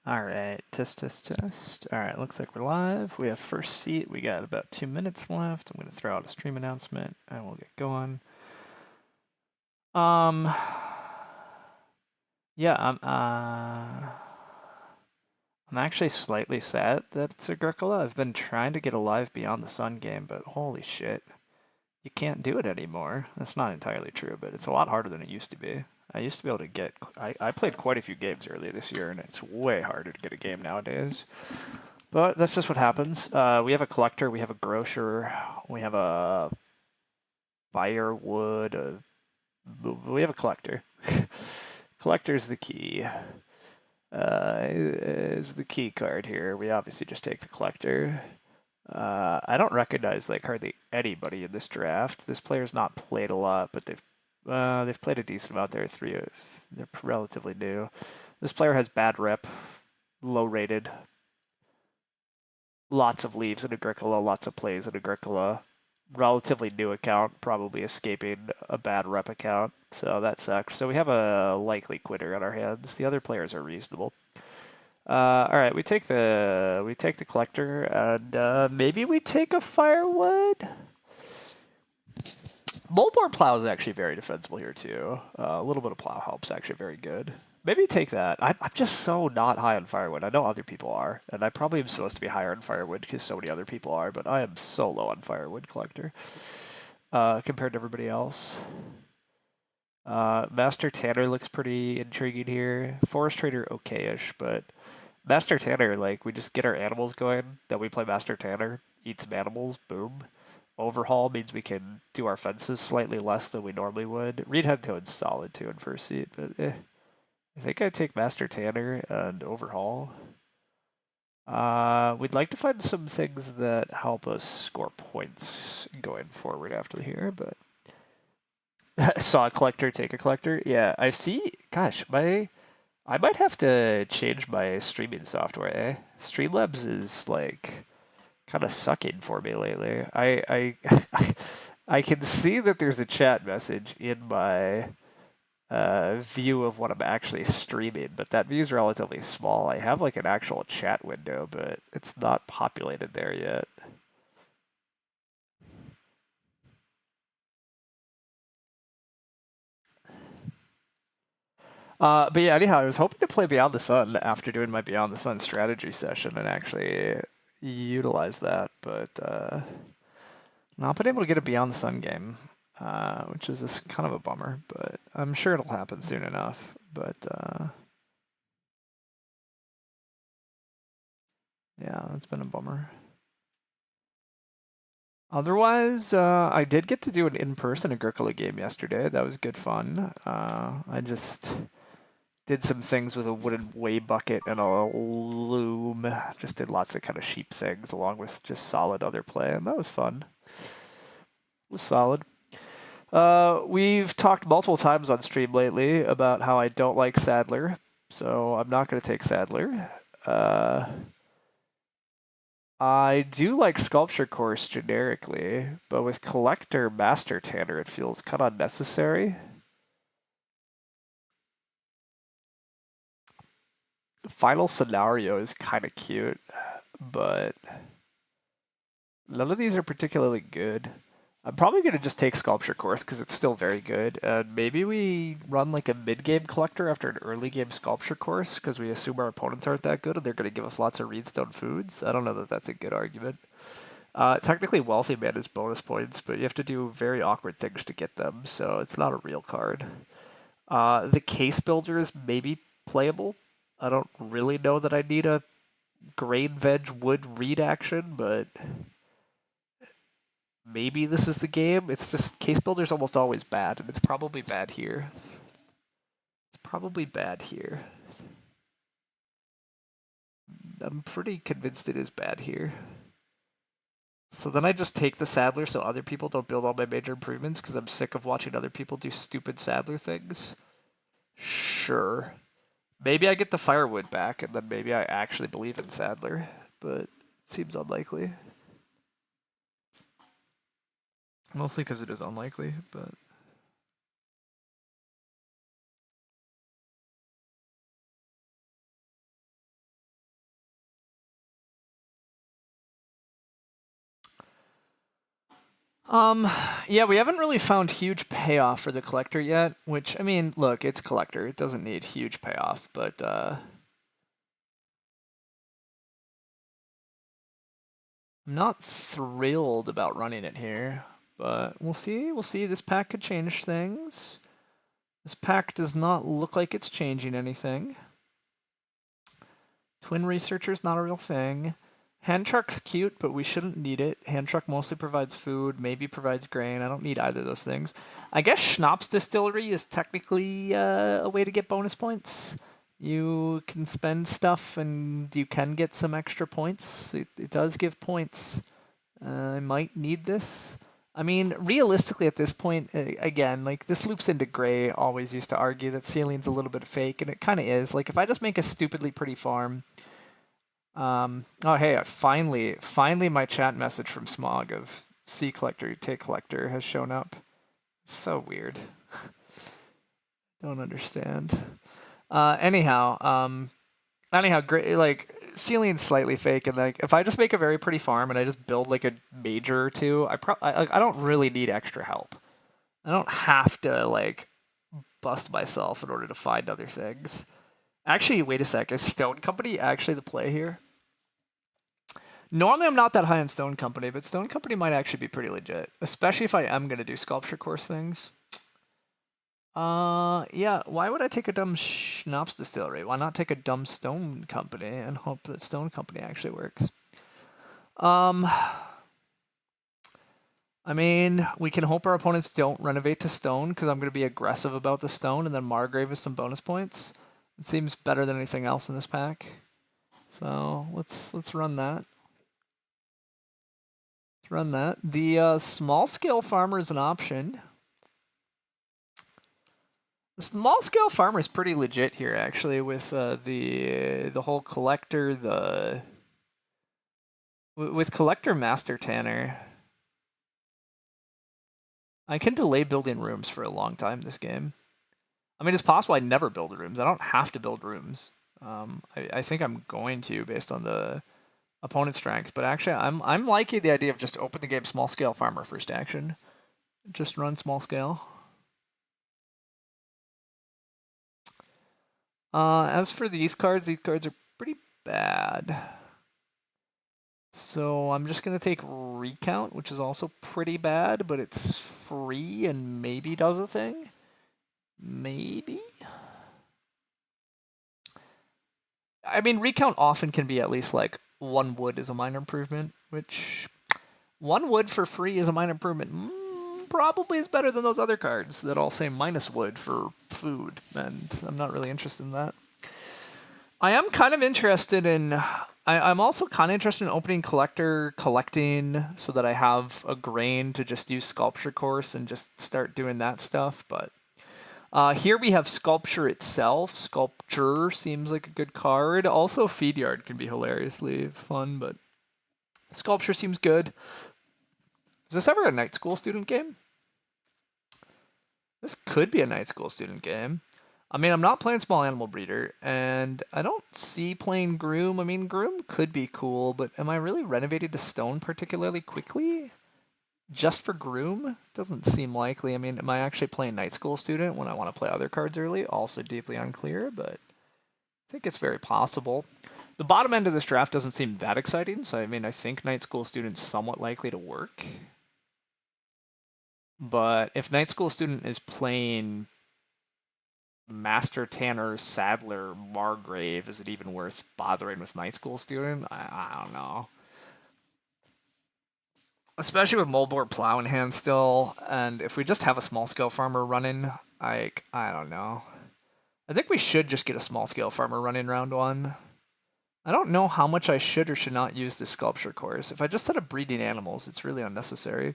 Alright, test, test, test. Alright, looks like we're live. We have first seat. We got about 2 minutes left. I'm going to throw out a stream announcement and we'll get going. Yeah, I'm actually slightly sad that it's Agricola. I've been trying to get a live Beyond the Sun game, but holy shit. You can't do it anymore. That's not entirely true, but it's a lot harder than it used to be. I used to be able to get... I played quite a few games earlier this year, and it's way harder to get a game nowadays. But that's just what happens. We have a collector, we have a grocer, we have a firewood, we have a collector. Collector's the key. Is the key card here. We obviously just take the collector. I don't recognize like hardly anybody in this draft. This player's not played a lot, but they've played a decent amount. They're relatively new. This player has bad rep, low rated. Lots of leaves in Agricola, lots of plays in Agricola. Relatively new account, probably escaping a bad rep account, so that sucks. So we have a likely quitter on our hands. The other players are reasonable. All right, we take the collector, and maybe we take a firewood. Moldboard plow is actually very defensible here too. A little bit of plow help's actually very good. Maybe take that. I'm just so not high on firewood. I know other people are, and I probably am supposed to be higher on firewood because so many other people are, but I am so low on firewood collector compared to everybody else. Master Tanner looks pretty intriguing here. Forest Trader okay-ish, but Master Tanner, like, we just get our animals going, then we play Master Tanner, eat some animals, boom. Overhaul means we can do our fences slightly less than we normally would. Reed Headtone's solid too in first seat, but I think I'd take Master Tanner and Overhaul. We'd like to find some things that help us score points going forward after here, but saw a collector, take a collector. Yeah, I see. Gosh, I might have to change my streaming software. Streamlabs is like kind of sucking for me lately. I I can see that there's a chat message in my view of what I'm actually streaming, but that view is relatively small. I have like an actual chat window, but it's not populated there yet. But yeah, anyhow, I was hoping to play Beyond the Sun after doing my Beyond the Sun strategy session and actually utilize that, but not been able to get a Beyond the Sun game, which is just kind of a bummer, but I'm sure it'll happen soon enough. But yeah, that's been a bummer. Otherwise, I did get to do an in-person Agricola game yesterday. That was good fun. I just did some things with a wooden weigh bucket and a loom. Just did lots of kind of sheep things along with just solid other play, and that was fun. It was solid. We've talked multiple times on stream lately about how I don't like Sadler, so I'm not going to take Sadler. I do like Sculpture Course generically, but with Collector Master Tanner, it feels kind of unnecessary. Final Scenario is kind of cute, but none of these are particularly good. I'm probably going to just take Sculpture Course because it's still very good. And maybe we run like a mid-game collector after an early-game Sculpture Course because we assume our opponents aren't that good and they're going to give us lots of Reedstone foods. I don't know that that's a good argument. Technically, Wealthy Man is bonus points, but you have to do very awkward things to get them, so it's not a real card. The Case Builder is maybe playable. I don't really know that I need a grain, veg, wood, reed action, but maybe this is the game. It's just Case Builder's almost always bad, and it's probably bad here. It's probably bad here. I'm pretty convinced it is bad here. So then I just take the Sadler so other people don't build all my major improvements because I'm sick of watching other people do stupid Sadler things. Sure. Maybe I get the firewood back and then maybe I actually believe in Sadler, but it seems unlikely. Mostly because it is unlikely, but Yeah, we haven't really found huge payoff for the collector yet, which, I mean, look, it's collector. It doesn't need huge payoff, but, I'm not thrilled about running it here, but we'll see. We'll see. This pack could change things. This pack does not look like it's changing anything. Twin Researcher's not a real thing. Hand Truck's cute, but we shouldn't need it. Hand Truck mostly provides food, maybe provides grain. I don't need either of those things. I guess Schnapps Distillery is technically a way to get bonus points. You can spend stuff and you can get some extra points. It does give points. I might need this. I mean, realistically at this point, again, like this loops into Gray always used to argue that Celine's a little bit fake, and it kind of is. Like if I just make a stupidly pretty farm, oh hey, finally my chat message from Smog of C Collector, Take Collector has shown up. It's so weird. Don't understand. Anyhow, great. Like Celine's slightly fake, and like if I just make a very pretty farm and I just build like a major or two, I don't really need extra help. I don't have to like bust myself in order to find other things. Actually, wait a sec. Is Stone Company actually the play here? Normally, I'm not that high on Stone Company, but Stone Company might actually be pretty legit, especially if I am gonna do sculpture course things. Yeah, why would I take a dumb Schnapps Distillery? Why not take a dumb Stone Company and hope that Stone Company actually works? I mean, we can hope our opponents don't renovate to stone because I'm going to be aggressive about the stone, and then Margrave with some bonus points. It seems better than anything else in this pack. So let's run that. Let's run that. The small scale farmer is an option. The small scale farmer is pretty legit here, actually, with the whole collector, with collector master Tanner. I can delay building rooms for a long time this game. I mean, it's possible I never build rooms. I don't have to build rooms. I think I'm going to based on the opponent's strengths, but actually, I'm liking the idea of just open the game small scale farmer first action. Just run small scale. As for these cards are pretty bad. So I'm just going to take Recount, which is also pretty bad, but it's free and maybe does a thing. Maybe? I mean, Recount often can be at least like 1 wood is a minor improvement, which 1 wood for free is a minor improvement. Probably is better than those other cards that all say -wood for food, and I'm not really interested in that. I am kind of interested in... I'm also kind of interested in opening collecting so that I have a grain to just use Sculpture Course and just start doing that stuff, but... here we have Sculpture itself. Sculpture seems like a good card. Also, Feed Yard can be hilariously fun, but Sculpture seems good. Is this ever a night school student game? This could be a night school student game. I mean, I'm not playing Small Animal Breeder, and I don't see playing Groom. I mean, Groom could be cool, but am I really renovated to stone particularly quickly? Just for Groom? Doesn't seem likely. I mean, am I actually playing Night School Student when I want to play other cards early? Also deeply unclear, but I think it's very possible. The bottom end of this draft doesn't seem that exciting, so I mean, I think Night School Student's somewhat likely to work. But if Night School Student is playing Master Tanner, Sadler, Margrave, is it even worth bothering with Night School Student? I don't know. Especially with Moldboard Plow in hand still, and if we just have a small scale farmer running, I don't know. I think we should just get a small scale farmer running round 1. I don't know how much I should or should not use this sculpture course. If I just set up breeding animals, it's really unnecessary.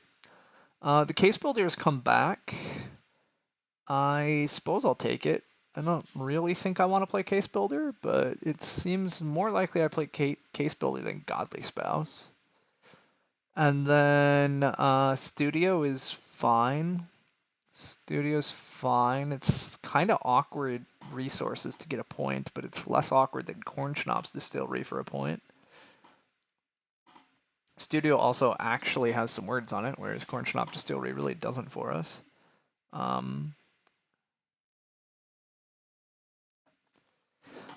The case builders come back. I suppose I'll take it. I don't really think I want to play case builder, but it seems more likely I play case builder than godly spouse. And then studio is fine. Studio's fine. It's kind of awkward resources to get a point, but it's less awkward than Corn Schnapps Distillery for a point. Studio also actually has some words on it, whereas Corn Schnapp Distillery really doesn't for us.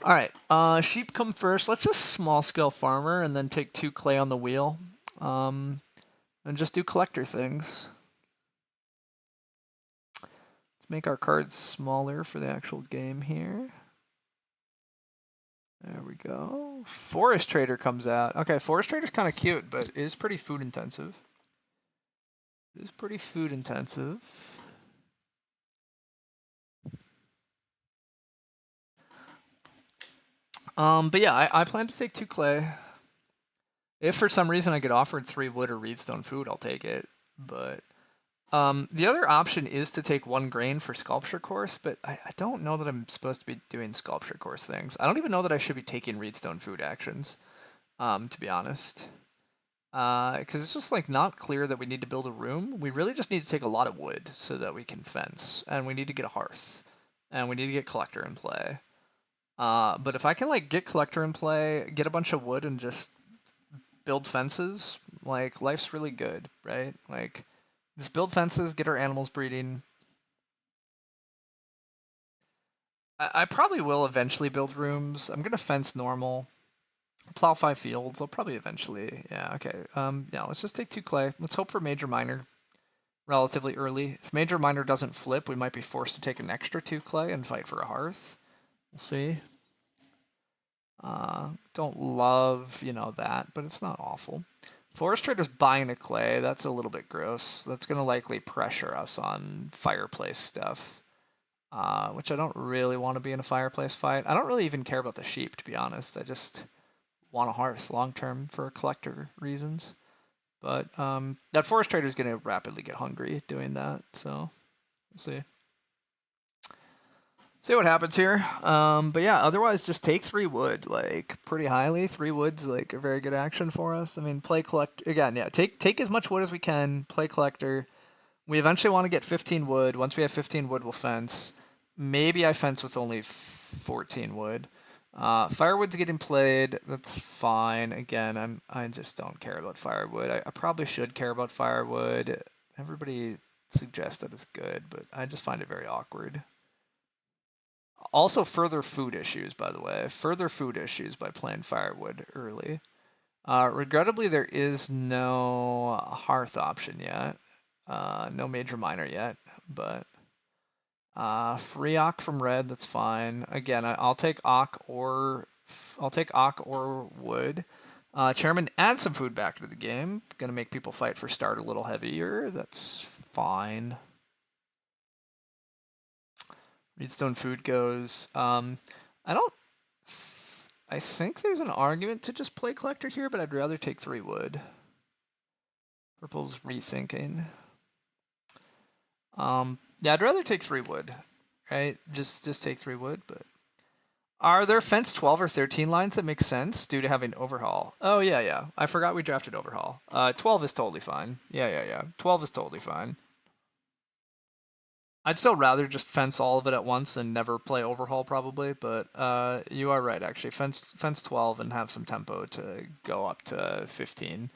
All right, sheep come first. Let's just small scale farmer and then take 2 clay on the wheel, and just do collector things. Let's make our cards smaller for the actual game here. There we go. Forest Trader comes out. Okay, Forest Trader's kind of cute, but is pretty food intensive. It is pretty food intensive. But yeah, I plan to take 2 clay. If for some reason I get offered 3 wood or reedstone food, I'll take it. But the other option is to take 1 grain for sculpture course, but I don't know that I'm supposed to be doing sculpture course things. I don't even know that I should be taking reedstone food actions, to be honest. Because it's just like not clear that we need to build a room. We really just need to take a lot of wood so that we can fence, and we need to get a hearth, and we need to get collector in play. But if I can like get collector in play, get a bunch of wood, and just build fences, like life's really good, right? Like just build fences, get our animals breeding. I probably will eventually build rooms. I'm gonna fence normal. Plow 5 fields. I'll probably eventually. Yeah, okay. Yeah, let's just take 2 clay. Let's hope for major minor relatively early. If major minor doesn't flip, we might be forced to take an extra 2 clay and fight for a hearth. We'll see. Don't love, that, but it's not awful. Forest Trader's buying a clay. That's a little bit gross. That's going to likely pressure us on fireplace stuff, which I don't really want to be in a fireplace fight. I don't really even care about the sheep, to be honest. I just want a hearth long term for collector reasons. But that Forest Trader is going to rapidly get hungry doing that, so we'll see. See what happens here. But yeah, otherwise just take 3 wood, like pretty highly. 3 wood's like a very good action for us. I mean, play collect again. Yeah, take as much wood as we can. Play collector. We eventually want to get 15 wood. Once we have 15 wood, we'll fence. Maybe I fence with only 14 wood. Firewood's getting played. That's fine. Again, I just don't care about firewood. I probably should care about firewood. Everybody suggests that it's good, but I just find it very awkward. Also, further food issues, by the way. Further food issues by playing firewood early. Regrettably, there is no hearth option yet. No major minor yet, but free Ock from red, that's fine. Again, I'll take Ock or wood. Chairman, add some food back into the game. Gonna make people fight for start a little heavier. That's fine. Reedstone food goes. I don't. I think there's an argument to just play collector here, but I'd rather take 3 wood. Purple's rethinking. Yeah, I'd rather take 3 wood, right? Just take 3 wood, but are there fence 12 or 13 lines that make sense due to having overhaul? Oh yeah. I forgot we drafted overhaul. 12 is totally fine. Yeah. 12 is totally fine. I'd still rather just fence all of it at once and never play overhaul probably, but you are right actually. Fence 12 and have some tempo to go up to 15.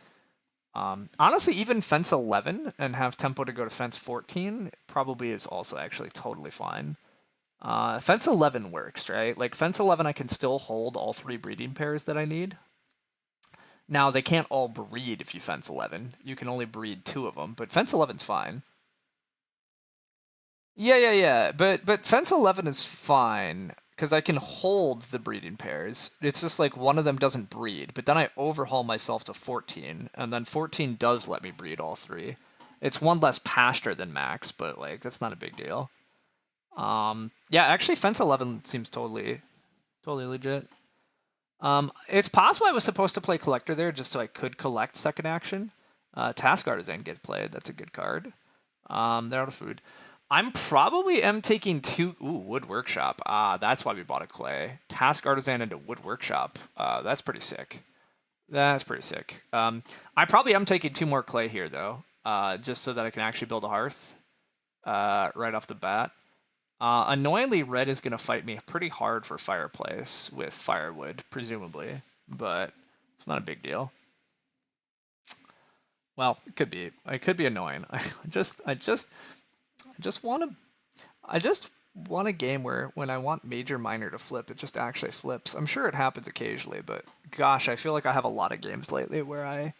Honestly, even fence 11 and have tempo to go to fence 14 probably is also actually totally fine. Fence 11 works, right? Like fence 11 I can still hold all 3 breeding pairs that I need. Now they can't all breed if you fence 11. You can only breed 2 of them, but fence 11's fine. Yeah. But fence 11 is fine because I can hold the breeding pairs. It's just like one of them doesn't breed, but then I overhaul myself to 14, and then 14 does let me breed all 3. It's 1 less pasture than max, but like that's not a big deal. Yeah, actually fence 11 seems totally legit. It's possible I was supposed to play collector there just so I could collect second action. Task Artisan get played. That's a good card. They're out of food. I'm probably taking 2. Ooh, Wood Workshop. That's why we bought a clay. Task Artisan into Wood Workshop. That's pretty sick. That's pretty sick. I probably am taking 2 more clay here though, just so that I can actually build a hearth right off the bat. Annoyingly, red is gonna fight me pretty hard for fireplace with firewood, presumably, but it's not a big deal. Well, it could be. It could be annoying. I just want to. I just want a game where when I want major minor to flip, it just actually flips. I'm sure it happens occasionally, but gosh, I feel like I have a lot of games lately where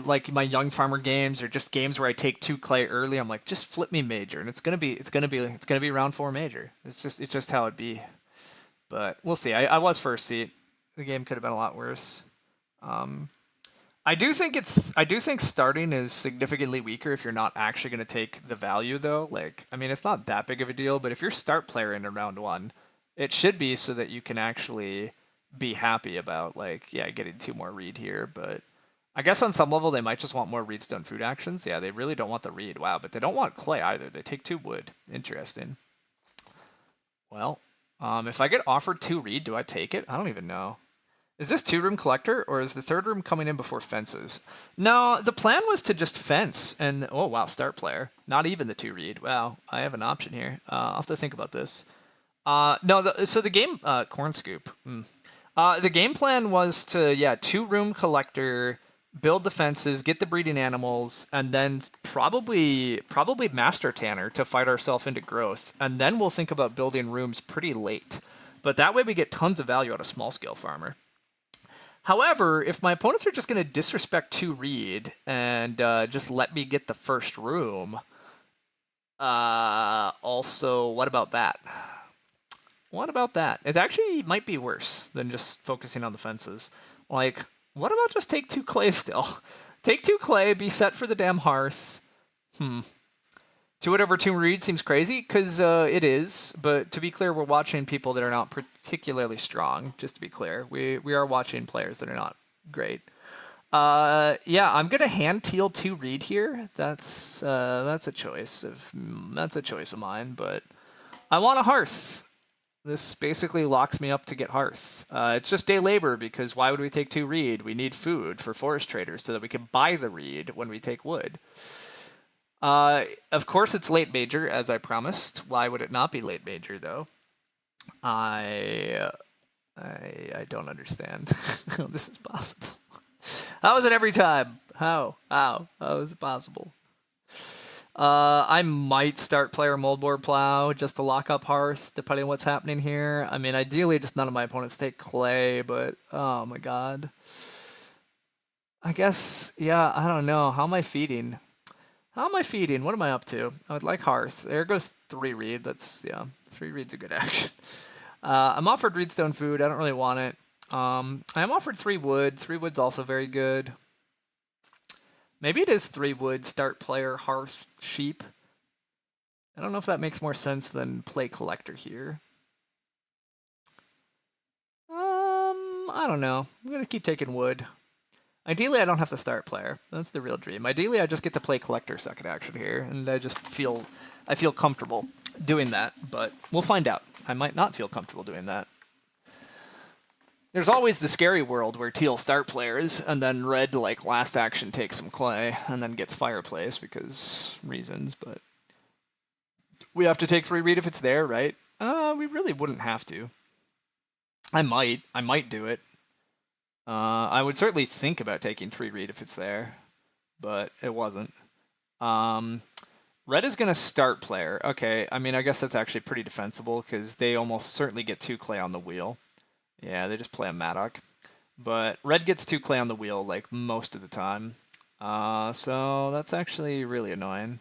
like my young farmer games or just games where I take 2 clay early. I'm like, just flip me major, and it's gonna be round 4 major. It's just how it be. But we'll see. I was first seat. The game could have been a lot worse. Um, I do think starting is significantly weaker if you're not actually going to take the value though. Like I mean it's not that big of a deal, but if you're start player in round 1, it should be so that you can actually be happy about like yeah, getting 2 more read here, but I guess on some level they might just want more reed stone food actions. Yeah, they really don't want the reed. Wow, but they don't want clay either. They take 2 wood. Interesting. Well, if I get offered 2 reed, do I take it? I don't even know. Is this 2-room collector, or is the 3rd room coming in before fences? No, the plan was to just fence, and oh wow, start player. Not even the 2 read. Wow, I have an option here. I'll have to think about this. No, so the game, corn scoop. The game plan was to, yeah, 2-room collector, build the fences, get the breeding animals, and then probably master tanner to fight ourselves into growth, and then we'll think about building rooms pretty late. But that way we get tons of value out of small scale farmer. However, if my opponents are just going to disrespect 2 read and just let me get the first room, also, what about that? What about that? It actually might be worse than just focusing on the fences. Like, what about just take 2 clay still? Take 2 clay, be set for the damn hearth. 2 whatever 2 read seems crazy, because it is, but to be clear, we're watching people that are not particularly strong, just to be clear. We are watching players that are not great. Yeah, I'm gonna hand teal 2 read here. That's a choice of mine, but I want a hearth. This basically locks me up to get hearth. It's just day labor because why would we take 2 reed? We need food for forest traders so that we can buy the reed when we take wood. Of course it's late major, as I promised. Why would it not be late major, though? I don't understand how this is possible. How is it every time? How is it possible? I might start player moldboard plow just to lock up hearth, depending on what's happening here. I mean, ideally, just none of my opponents take clay, but oh my god. I guess, yeah, I don't know. How am I feeding? How am I feeding? What am I up to? I would like hearth. There goes 3 reed. That's, yeah, 3 reed's a good action. I'm offered reedstone food. I don't really want it. I am offered 3 wood. 3 wood's also very good. Maybe it is 3 wood, start player, hearth, sheep. I don't know if that makes more sense than play collector here. I don't know. I'm going to keep taking wood. Ideally, I don't have to start player. That's the real dream. Ideally, I just get to play collector second action here, and I feel comfortable doing that, but we'll find out. I might not feel comfortable doing that. There's always the scary world where teal start players, and then red, like, last action takes some clay, and then gets fireplace because reasons, but we have to take 3 reed if it's there, right? We really wouldn't have to. I might do it. I would certainly think about taking 3 reed if it's there, but it wasn't. Red is going to start player. Okay, I mean, I guess that's actually pretty defensible because they almost certainly get 2 clay on the wheel. Yeah, they just play a Maddock. But red gets 2 clay on the wheel, like, most of the time. So that's actually really annoying.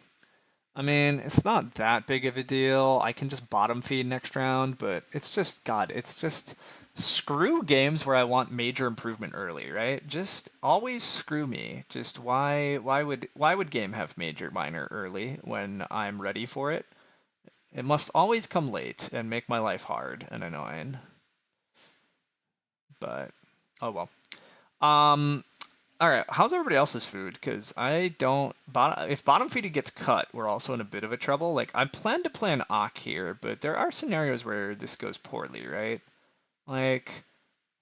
I mean, it's not that big of a deal. I can just bottom feed next round, but it's just, God, it's just screw games where I want major improvement early, right? Just always screw me. Just why would game have major minor early when I'm ready for it? It must always come late and make my life hard and annoying. But oh well. All right. How's everybody else's food? Because I don't. If bottom feeding gets cut, we're also in a bit of a trouble. Like I plan to play an Ock here, but there are scenarios where this goes poorly, right? Like,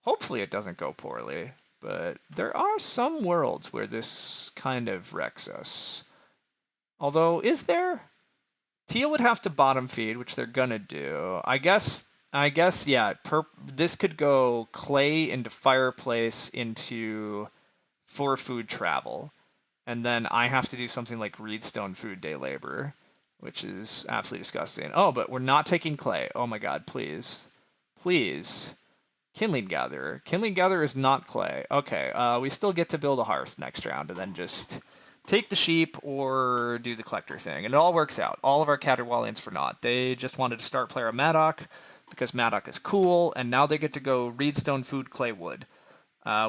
hopefully it doesn't go poorly, but there are some worlds where this kind of wrecks us. Although, is there? Teal would have to bottom feed, which they're gonna do. I guess, yeah, this could go clay into fireplace into for food travel. And then I have to do something like Reedstone food day labor, which is absolutely disgusting. Oh, but we're not taking clay. Oh my god, please. Please. Kindling Gatherer. Kindling Gatherer is not clay. Okay, we still get to build a hearth next round and then just take the sheep or do the collector thing. And it all works out. All of our Caterwaulians for naught. They just wanted to start player Madoc because Madoc is cool, and now they get to go Reedstone Food Clay Wood,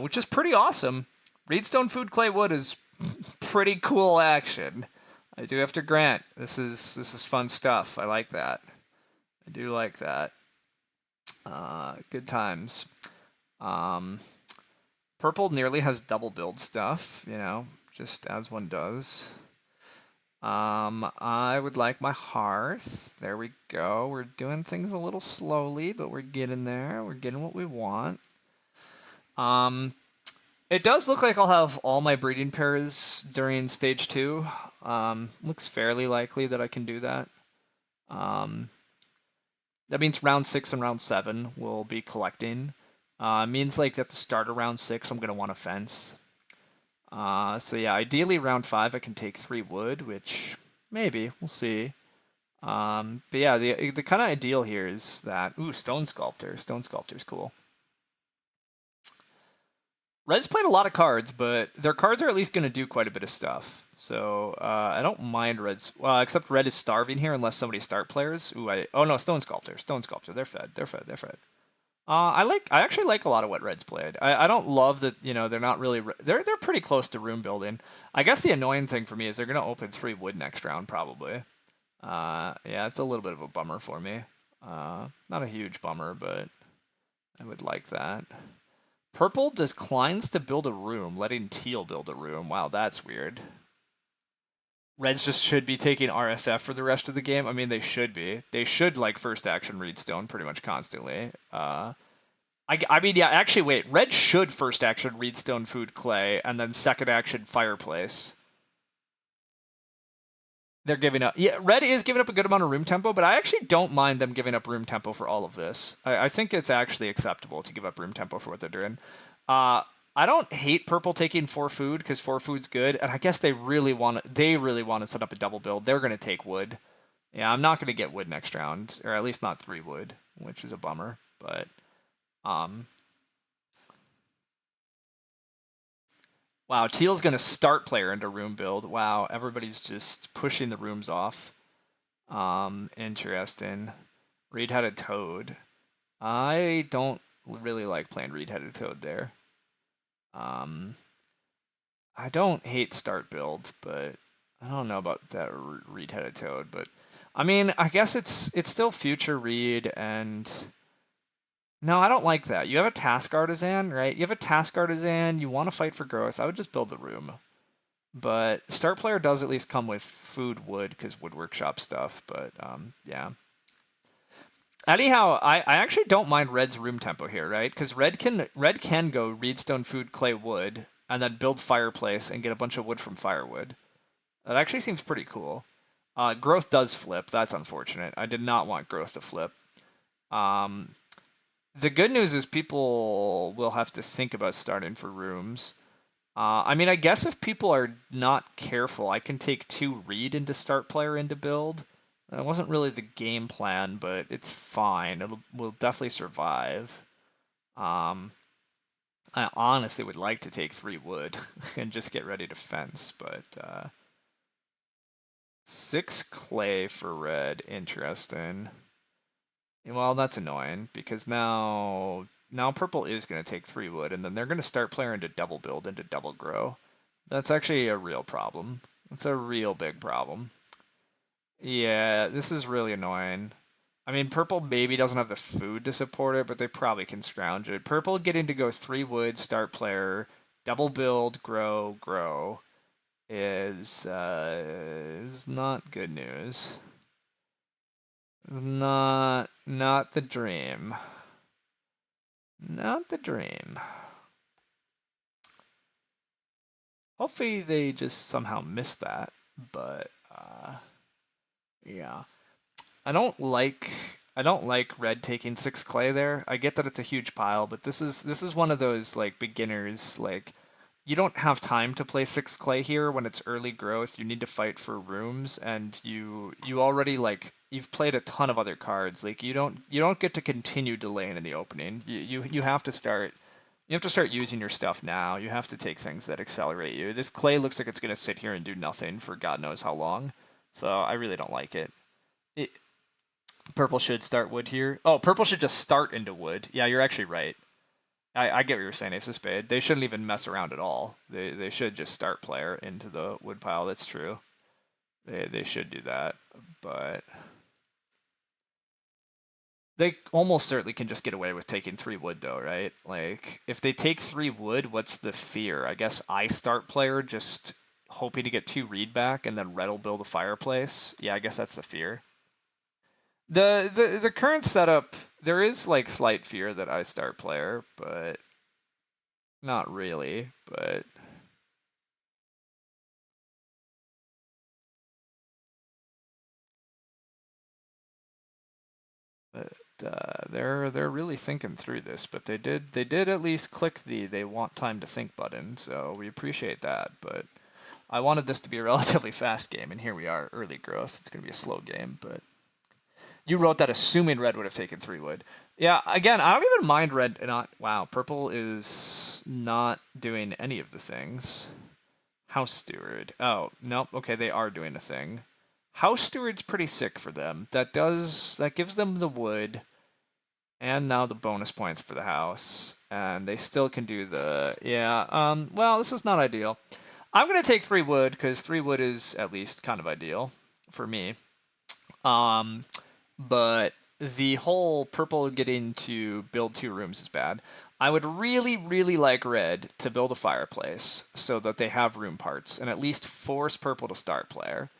which is pretty awesome. Reedstone Food Clay Wood is pretty cool action. I do have to grant, this is fun stuff. I like that. I do like that. Good times. Purple nearly has double build stuff, you know, just as one does. I would like my hearth. There we go. We're doing things a little slowly, but we're getting there. We're getting what we want. It does look like I'll have all my breeding pairs during stage 2. Looks fairly likely that I can do that. That means round 6 and round 7 will be collecting. Means like at the start of round 6, I'm going to want a fence. So yeah, ideally round 5 I can take 3 wood, which maybe, we'll see. But yeah, the kind of ideal here is that, ooh, Stone Sculptor. Stone Sculptor's cool. Red's played a lot of cards, but their cards are at least going to do quite a bit of stuff. So I don't mind Red's, except Red is starving here unless somebody start players. Ooh, oh no, Stone Sculptor. Stone Sculptor. They're fed. They're fed. They're fed. I actually like a lot of what Red's played. I don't love that, you know, they're not really, they're pretty close to room building. I guess the annoying thing for me is they're going to open 3 wood next round, probably. Yeah, it's a little bit of a bummer for me. Not a huge bummer, but I would like that. Purple declines to build a room, letting teal build a room. Wow, that's weird. Reds just should be taking RSF for the rest of the game. I mean, they should be. They should, like, first action Reedstone pretty much constantly. I mean, yeah, actually, wait. Red should first action Reedstone Food Clay, and then second action Fireplace. They're giving up. Yeah, Red is giving up a good amount of room tempo, but I actually don't mind them giving up room tempo for all of this. I think it's actually acceptable to give up room tempo for what they're doing. I don't hate Purple taking 4 food because 4 food's good, and I guess they really want to set up a double build. They're going to take wood. Yeah, I'm not going to get wood next round, or at least not 3 wood, which is a bummer. But wow, Teal's going to start player into room build. Wow, everybody's just pushing the rooms off. Interesting. Reed-headed Toad. I don't really like playing Reed-headed Toad there. I don't hate start build, but I don't know about that Reed-headed Toad. But I mean, I guess it's still future Reed, and no, I don't like that. You have a Task Artisan, right? You have a Task Artisan. You want to fight for growth. I would just build the room. But start player does at least come with food wood because wood workshop stuff. But yeah. Anyhow, I actually don't mind Red's room tempo here, right? Because Red can go Reedstone Food Clay Wood and then build Fireplace and get a bunch of wood from firewood. That actually seems pretty cool. Growth does flip. That's unfortunate. I did not want growth to flip. The good news is people will have to think about starting for rooms. I mean, I guess if people are not careful, I can take 2 Reed into start player into build. That wasn't really the game plan, but it's fine. We'll definitely survive. I honestly would like to take 3 wood and just get ready to fence, but 6 clay for red. Interesting. Well, that's annoying because now purple is going to take 3 wood, and then they're going to start player into double build into double grow. That's actually a real problem. It's a real big problem. Yeah, this is really annoying. I mean, purple maybe doesn't have the food to support it, but they probably can scrounge it. Purple getting to go 3 wood, start player, double build, grow is not good news. Not the dream. Not the dream. Hopefully they just somehow missed that, but yeah. I don't like red taking 6 clay there. I get that it's a huge pile, but this is one of those like beginners, like you don't have time to play 6 clay here when it's early growth. You need to fight for rooms, and you already like you've played a ton of other cards. Like you don't get to continue delaying in the opening. You have to start. You have to start using your stuff now. You have to take things that accelerate you. This clay looks like it's going to sit here and do nothing for God knows how long. So I really don't like it. Purple should start wood here. Oh, purple should just start into wood. Yeah, you're actually right. I get what you're saying, Ace of Spade. They shouldn't even mess around at all. They should just start player into the wood pile. That's true. They should do that. But they almost certainly can just get away with taking 3 wood, though, right? Like, if they take 3 wood, what's the fear? I guess I start player just hoping to get 2 read back, and then Red will build a fireplace. Yeah, I guess that's the fear. The current setup, there is like slight fear that I start player, but not really. But they're really thinking through this. But they did at least click the they want time to think button, so we appreciate that. But I wanted this to be a relatively fast game, and here we are, early growth. It's gonna be a slow game, but you wrote that assuming red would have taken 3 wood. Yeah, again, I don't even mind red not. Wow, purple is not doing any of the things. House Steward. Oh, nope. Okay, they are doing a thing. House Steward's pretty sick for them. That gives them the wood and now the bonus points for the house. And they still can do the yeah, well, this is not ideal. I'm gonna take 3 wood, because 3 wood is at least kind of ideal for me. Um but the whole purple getting to build 2 rooms is bad. I would really, really like red to build a fireplace so that they have room parts and at least force purple to start player.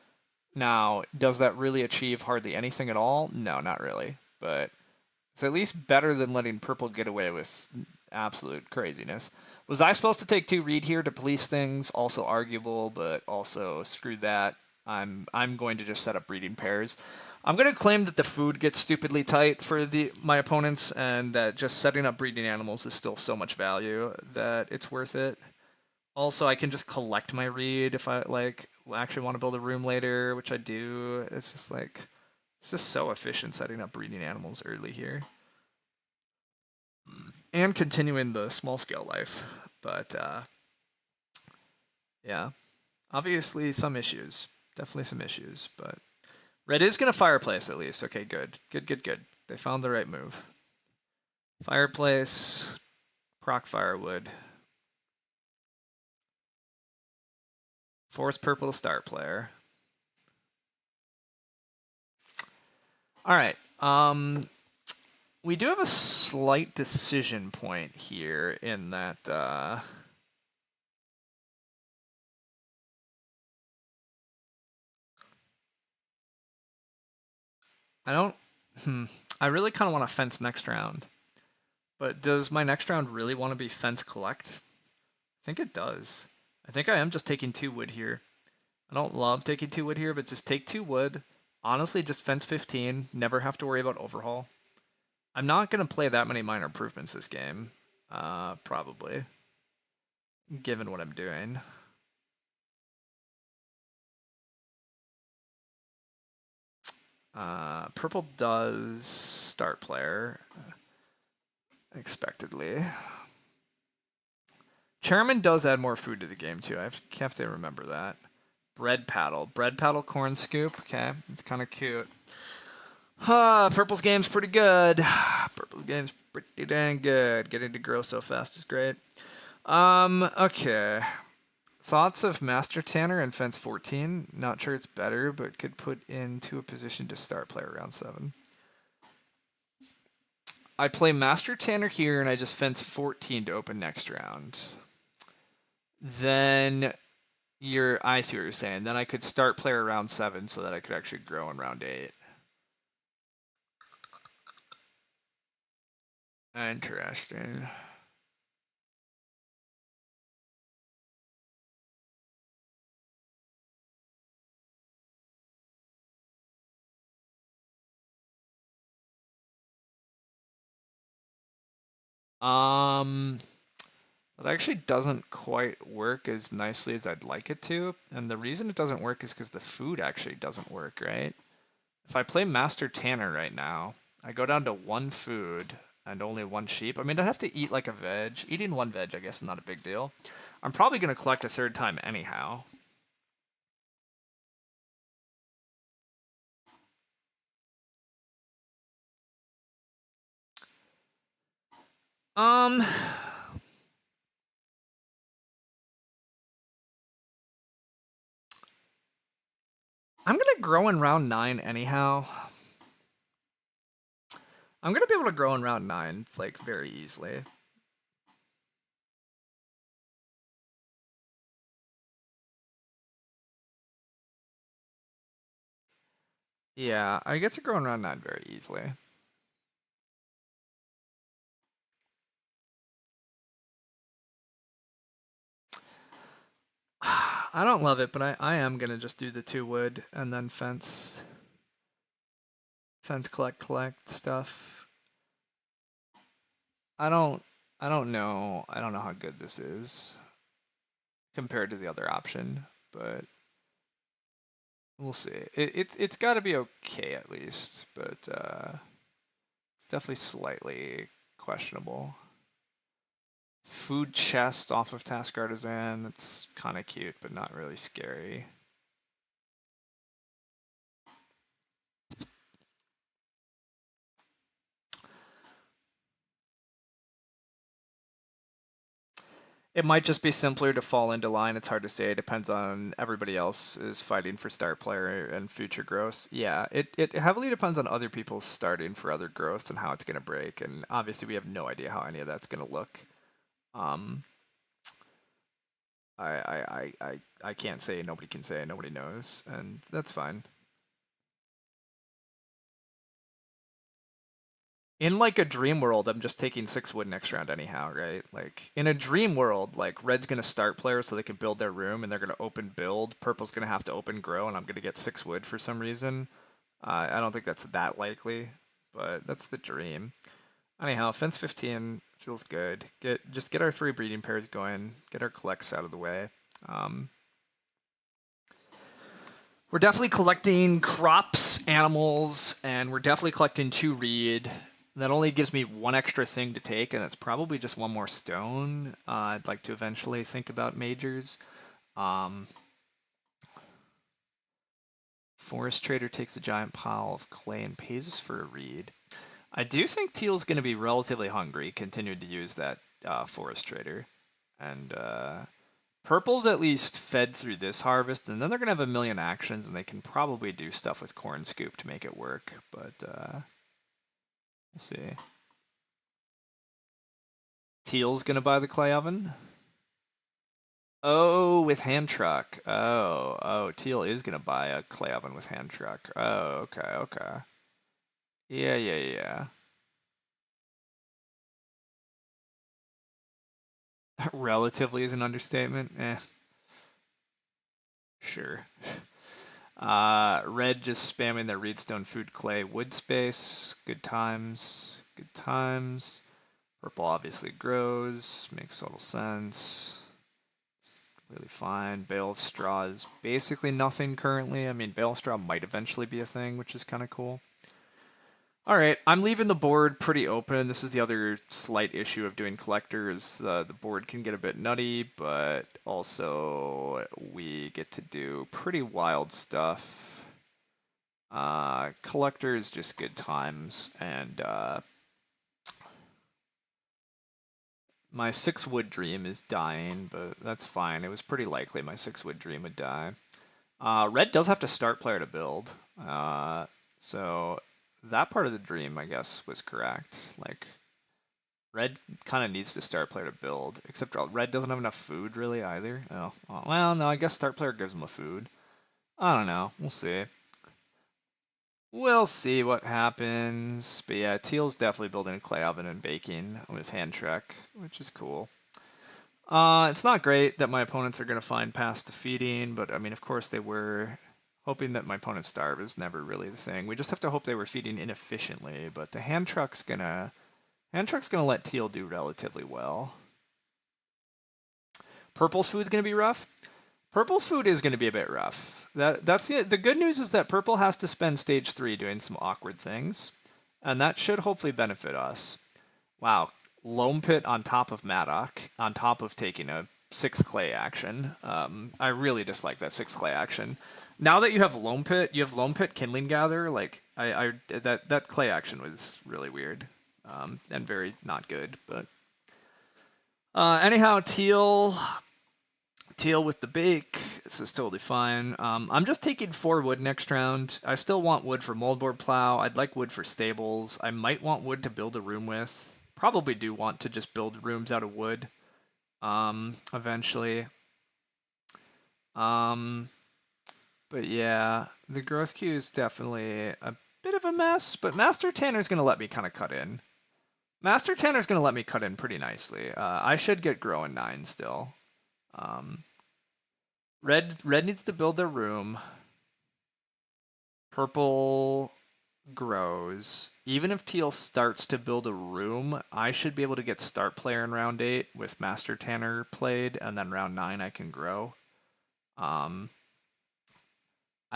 Now, does that really achieve hardly anything at all? No, not really. But it's at least better than letting purple get away with absolute craziness. Was I supposed to take 2 read here to police things? Also arguable, but also screw that. I'm going to just set up breeding pairs. I'm going to claim that the food gets stupidly tight for my opponents, and that just setting up breeding animals is still so much value that it's worth it. Also, I can just collect my read if I like actually want to build a room later, which I do. It's just so efficient setting up breeding animals early here and continuing the small scale life. But yeah, obviously some issues, definitely some issues. But red is gonna fireplace at least. Okay, good, good, good, good. They found the right move. Fireplace, proc firewood, force purple to start player. All right. We do have a slight decision point here in that I don't. I really kind of want to fence next round, but does my next round really want to be fence collect? I think it does. I think I am just taking 2 wood here. I don't love taking 2 wood here, but just take 2 wood. Honestly, just fence 15. Never have to worry about overhaul. I'm not going to play that many minor improvements this game. Probably. Given what I'm doing. Purple does start player. Expectedly. Chairman does add more food to the game, too. I have to remember that. Bread paddle. Bread paddle corn scoop. Okay, it's kind of cute. Purple's game's pretty good. Purple's game's pretty dang good. Getting to grow so fast is great. Okay. Thoughts of Master Tanner and Fence 14. Not sure it's better, but could put into a position to start player round 7. I play Master Tanner here, and I just fence 14 to open next round. Then I see what you're saying. Then I could start player round 7 so that I could actually grow in round 8. Interesting. Um, It actually doesn't quite work as nicely as I'd like it to. And the reason it doesn't work is because the food actually doesn't work, right? If I play Master Tanner right now, I go down to one food and only one sheep. I mean, I'd have to eat like a veg. Eating one veg, I guess, is not a big deal. I'm probably going to collect a third time anyhow. Um, I'm going to grow in round 9 anyhow. I'm going to be able to grow in round 9, like, very easily. Yeah, I get to grow in round 9 very easily. I don't love it, but I am going to just do the 2 wood and then fence collect stuff. I don't I don't know. I don't know how good this is compared to the other option, but we'll see. It's got to be okay at least, but it's definitely slightly questionable. Food chest off of Task Artisan. That's kind of cute, but not really scary. It might just be simpler to fall into line. It's hard to say. It depends on everybody else is fighting for start player and future growths. Yeah, it heavily depends on other people starting for other growths and how it's going to break. And obviously, we have no idea how any of that's going to look. Um, I can't say. Nobody can say. Nobody knows, and that's fine. In like a dream world, I'm just taking 6 wood next round anyhow, right? Like in a dream world, like red's gonna start players so they can build their room and they're gonna open build. Purple's gonna have to open grow, and I'm gonna get 6 wood for some reason. I don't think that's that likely, but that's the dream. Anyhow, fence 15 feels good. Just get our 3 breeding pairs going. Get our collects out of the way. Um, we're definitely collecting crops, animals, and we're definitely collecting 2 reed. That only gives me 1 extra thing to take, and it's probably just 1 more stone. I'd like to eventually think about majors. Um, Forest Trader takes a giant pile of clay and pays us for a reed. I do think Teal's going to be relatively hungry, continuing to use that Forest Trader. And Purple's at least fed through this harvest, and then they're going to have a million actions, and they can probably do stuff with Corn Scoop to make it work, but we'll see. Teal's going to buy the clay oven. Oh, with hand truck. Oh, Teal is going to buy a clay oven with hand truck. Oh, okay. Yeah. Relatively is an understatement. Sure. Red just spamming their Reedstone food clay wood space. Good times. Good times. Purple obviously grows. Makes total sense. It's really fine. Bale of Straw is basically nothing currently. I mean, Bale of Straw might eventually be a thing, which is kind of cool. All right, I'm leaving the board pretty open. This is the other slight issue of doing collectors. The board can get a bit nutty, but also we get to do pretty wild stuff. Collector is just good times, and my 6 wood dream is dying, but that's fine. It was pretty likely my 6 wood dream would die. Red does have to start player to build, so that part of the dream, I guess, was correct. Like, red kind of needs to start player to build, except red doesn't have enough food really either. Oh, well, no, I guess start player gives him a food. I don't know. We'll see. We'll see what happens. But yeah, Teal's definitely building a clay oven and baking with hand truck, which is cool. It's not great that my opponents are going to find past defeating, but I mean, of course they were. Hoping that my opponent starve is never really the thing. We just have to hope they were feeding inefficiently, but the hand truck's gonna let Teal do relatively well. Purple's food's going to be rough. Purple's food is going to be a bit rough. That's the good news is that Purple has to spend stage 3 doing some awkward things, and that should hopefully benefit us. Wow, Loam Pit on top of Maddock, on top of taking a 6 clay action. I really dislike that 6 clay action. Now that you have Loam Pit, you have Loam Pit Kindling Gather. Like that clay action was really weird, and very not good. But anyhow, Teal with the bake. This is totally fine. I'm just taking 4 wood next round. I still want wood for moldboard plow. I'd like wood for stables. I might want wood to build a room with. Probably do want to just build rooms out of wood eventually. But yeah, the growth queue is definitely a bit of a mess, but Master Tanner's going to let me kind of cut in. Master Tanner's going to let me cut in pretty nicely. I should get growing 9 still. Red needs to build their room. Purple grows. Even if Teal starts to build a room, I should be able to get start player in round 8 with Master Tanner played, and then round 9 I can grow. I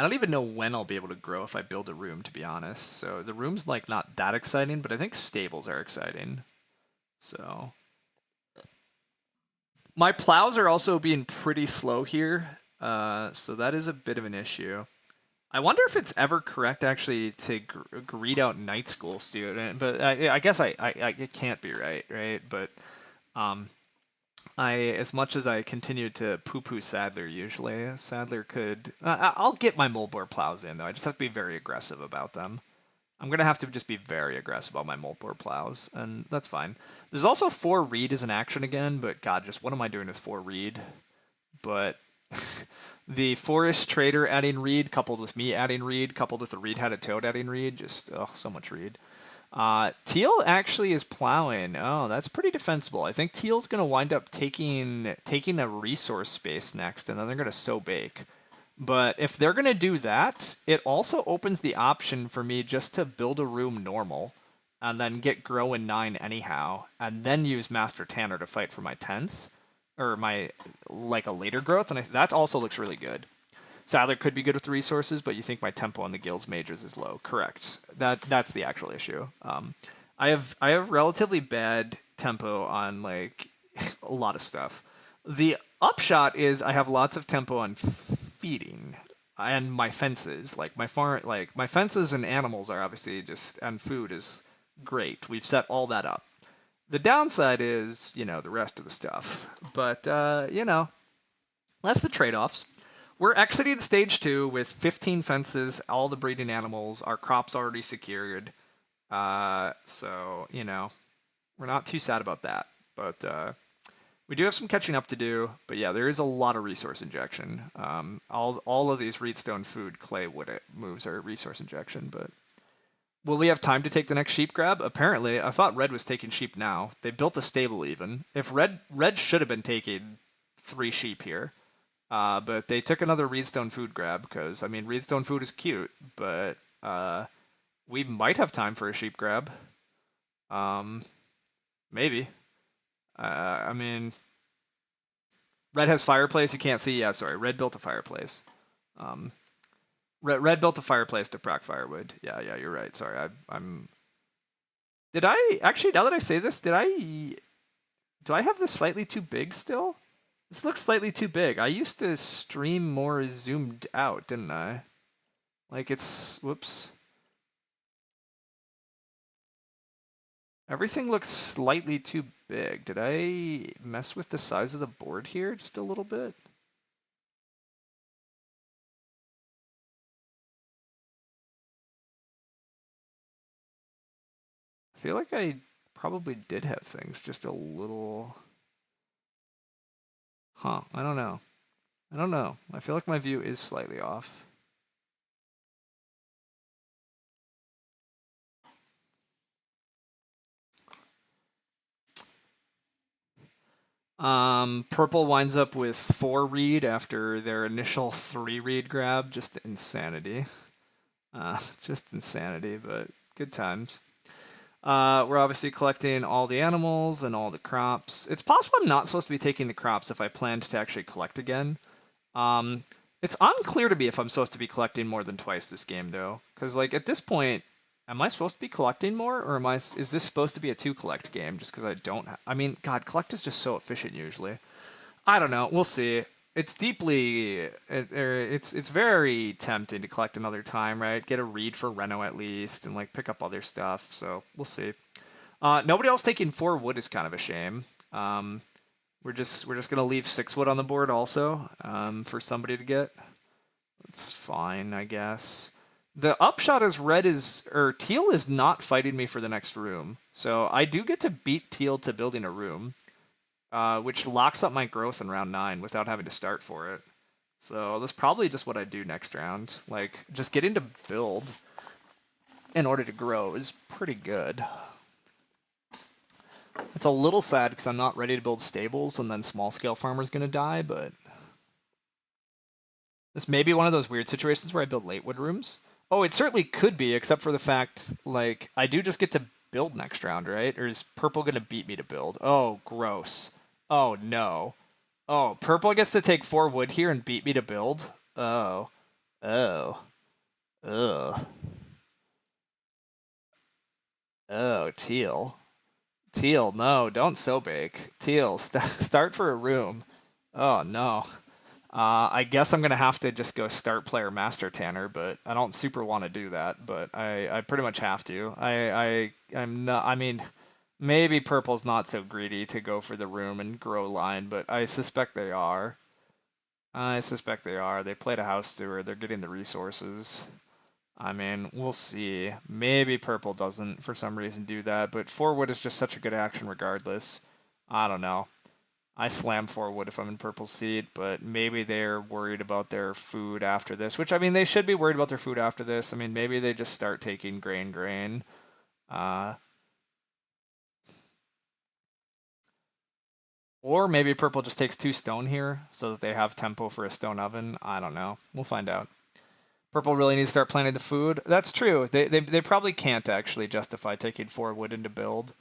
don't even know when I'll be able to grow if I build a room, to be honest. So the room's like not that exciting, but I think stables are exciting. So my plows are also being pretty slow here, so that is a bit of an issue. I wonder if it's ever correct actually to read out night school student, but I guess it can't be right? But as much as I continue to poo-poo Sadler usually, Sadler could... I'll get my moldboard plows in, though. I just have to be very aggressive about them. I'm going to have to just be very aggressive about my moldboard plows, and that's fine. There's also 4 reed as an action again, but god, just what am I doing with 4 reed? But the forest trader adding reed, coupled with me adding reed, coupled with the reed-headed toad adding reed, just, so much reed. Teal actually is plowing. Oh, that's pretty defensible. I think Teal's going to wind up taking a resource space next, and then they're going to sow bake. But if they're going to do that, it also opens the option for me just to build a room normal, and then get grow in 9 anyhow, and then use Master Tanner to fight for my 10th, or my, like, a later growth, and that also looks really good. Sadler could be good with resources, but you think my tempo on the guild's majors is low. Correct. That's the actual issue. I have relatively bad tempo on like a lot of stuff. The upshot is I have lots of tempo on feeding and my fences. Like my farm, like my fences and animals are obviously just, and food is great. We've set all that up. The downside is, the rest of the stuff. But that's the trade-offs. We're exiting stage 2 with 15 fences, all the breeding animals, our crops already secured. So, we're not too sad about that. But we do have some catching up to do. But yeah, there is a lot of resource injection. All of these reedstone food, clay, wood moves are resource injection. But will we have time to take the next sheep grab? Apparently, I thought Red was taking sheep now. They built a stable even. If Red should have been taking 3 sheep here. But they took another reedstone food grab because, reedstone food is cute, but we might have time for a sheep grab. Maybe. Red has fireplace. You can't see. Yeah, sorry. Red built a fireplace. Red built a fireplace to proc firewood. Yeah, you're right. Sorry, I'm. Did I actually? Now that I say this, do I have this slightly too big still? This looks slightly too big. I used to stream more zoomed out, didn't I? Like whoops. Everything looks slightly too big. Did I mess with the size of the board here just a little bit? I feel like I probably did have things just a little... Huh, I don't know. I feel like my view is slightly off. Purple winds up with 4 reed after their initial 3 reed grab. Just insanity. Just insanity, but good times. We're obviously collecting all the animals and all the crops. It's possible I'm not supposed to be taking the crops if I planned to actually collect again. Um, it's unclear to me if I'm supposed to be collecting more than twice this game, though. Because, like, at this point, am I supposed to be collecting more? Or is this supposed to be a two collect game just because I don't I mean, God, collect is just so efficient usually. I don't know. We'll see. It's it's very tempting to collect another time, right? Get a read for Reno at least, and like pick up other stuff. So we'll see. Nobody else taking 4 wood is kind of a shame. We're just gonna leave 6 wood on the board also, for somebody to get. It's fine, I guess. The upshot is teal is not fighting me for the next room, so I do get to beat teal to building a room, which locks up my growth in round 9 without having to start for it. So that's probably just what I do next round. Like, just getting to build in order to grow is pretty good. It's a little sad because I'm not ready to build stables and then small scale farmer's gonna die, but this may be one of those weird situations where I build late wood rooms. Oh, it certainly could be, except for the fact, like, I do just get to build next round, right? Or is purple gonna beat me to build? Oh, gross. Oh, no. Oh, purple gets to take 4 wood here and beat me to build? Oh. Oh. Ugh. Oh, teal. Teal, no, don't so bake. Teal, start for a room. Oh, no. I guess I'm gonna have to just go start player master Tanner, but I don't super want to do that. But I pretty much have to. I'm not. I mean, maybe purple's not so greedy to go for the room and grow line, but I suspect they are. I suspect they are. They played a house steward. They're getting the resources. I mean, we'll see. Maybe purple doesn't for some reason do that, but 4 wood is just such a good action regardless. I don't know. I slam 4 wood if I'm in purple seat, but maybe they're worried about their food after this, which I mean, they should be worried about their food after this. I mean, maybe they just start taking grain. Uh, or maybe purple just takes 2 stone here so that they have tempo for a stone oven. I don't know. We'll find out. Purple really needs to start planting the food. That's true. They probably can't actually justify taking 4 wood into build.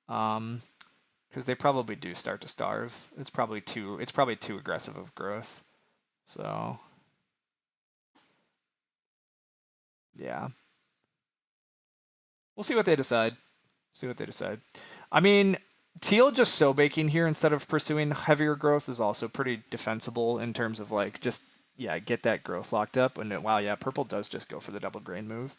Because they probably do start to starve. It's probably too aggressive of growth. So yeah. We'll see what they decide. See what they decide. I mean, teal just so baking here instead of pursuing heavier growth is also pretty defensible in terms of like just get that growth locked up. And wow, yeah, purple does just go for the double grain move.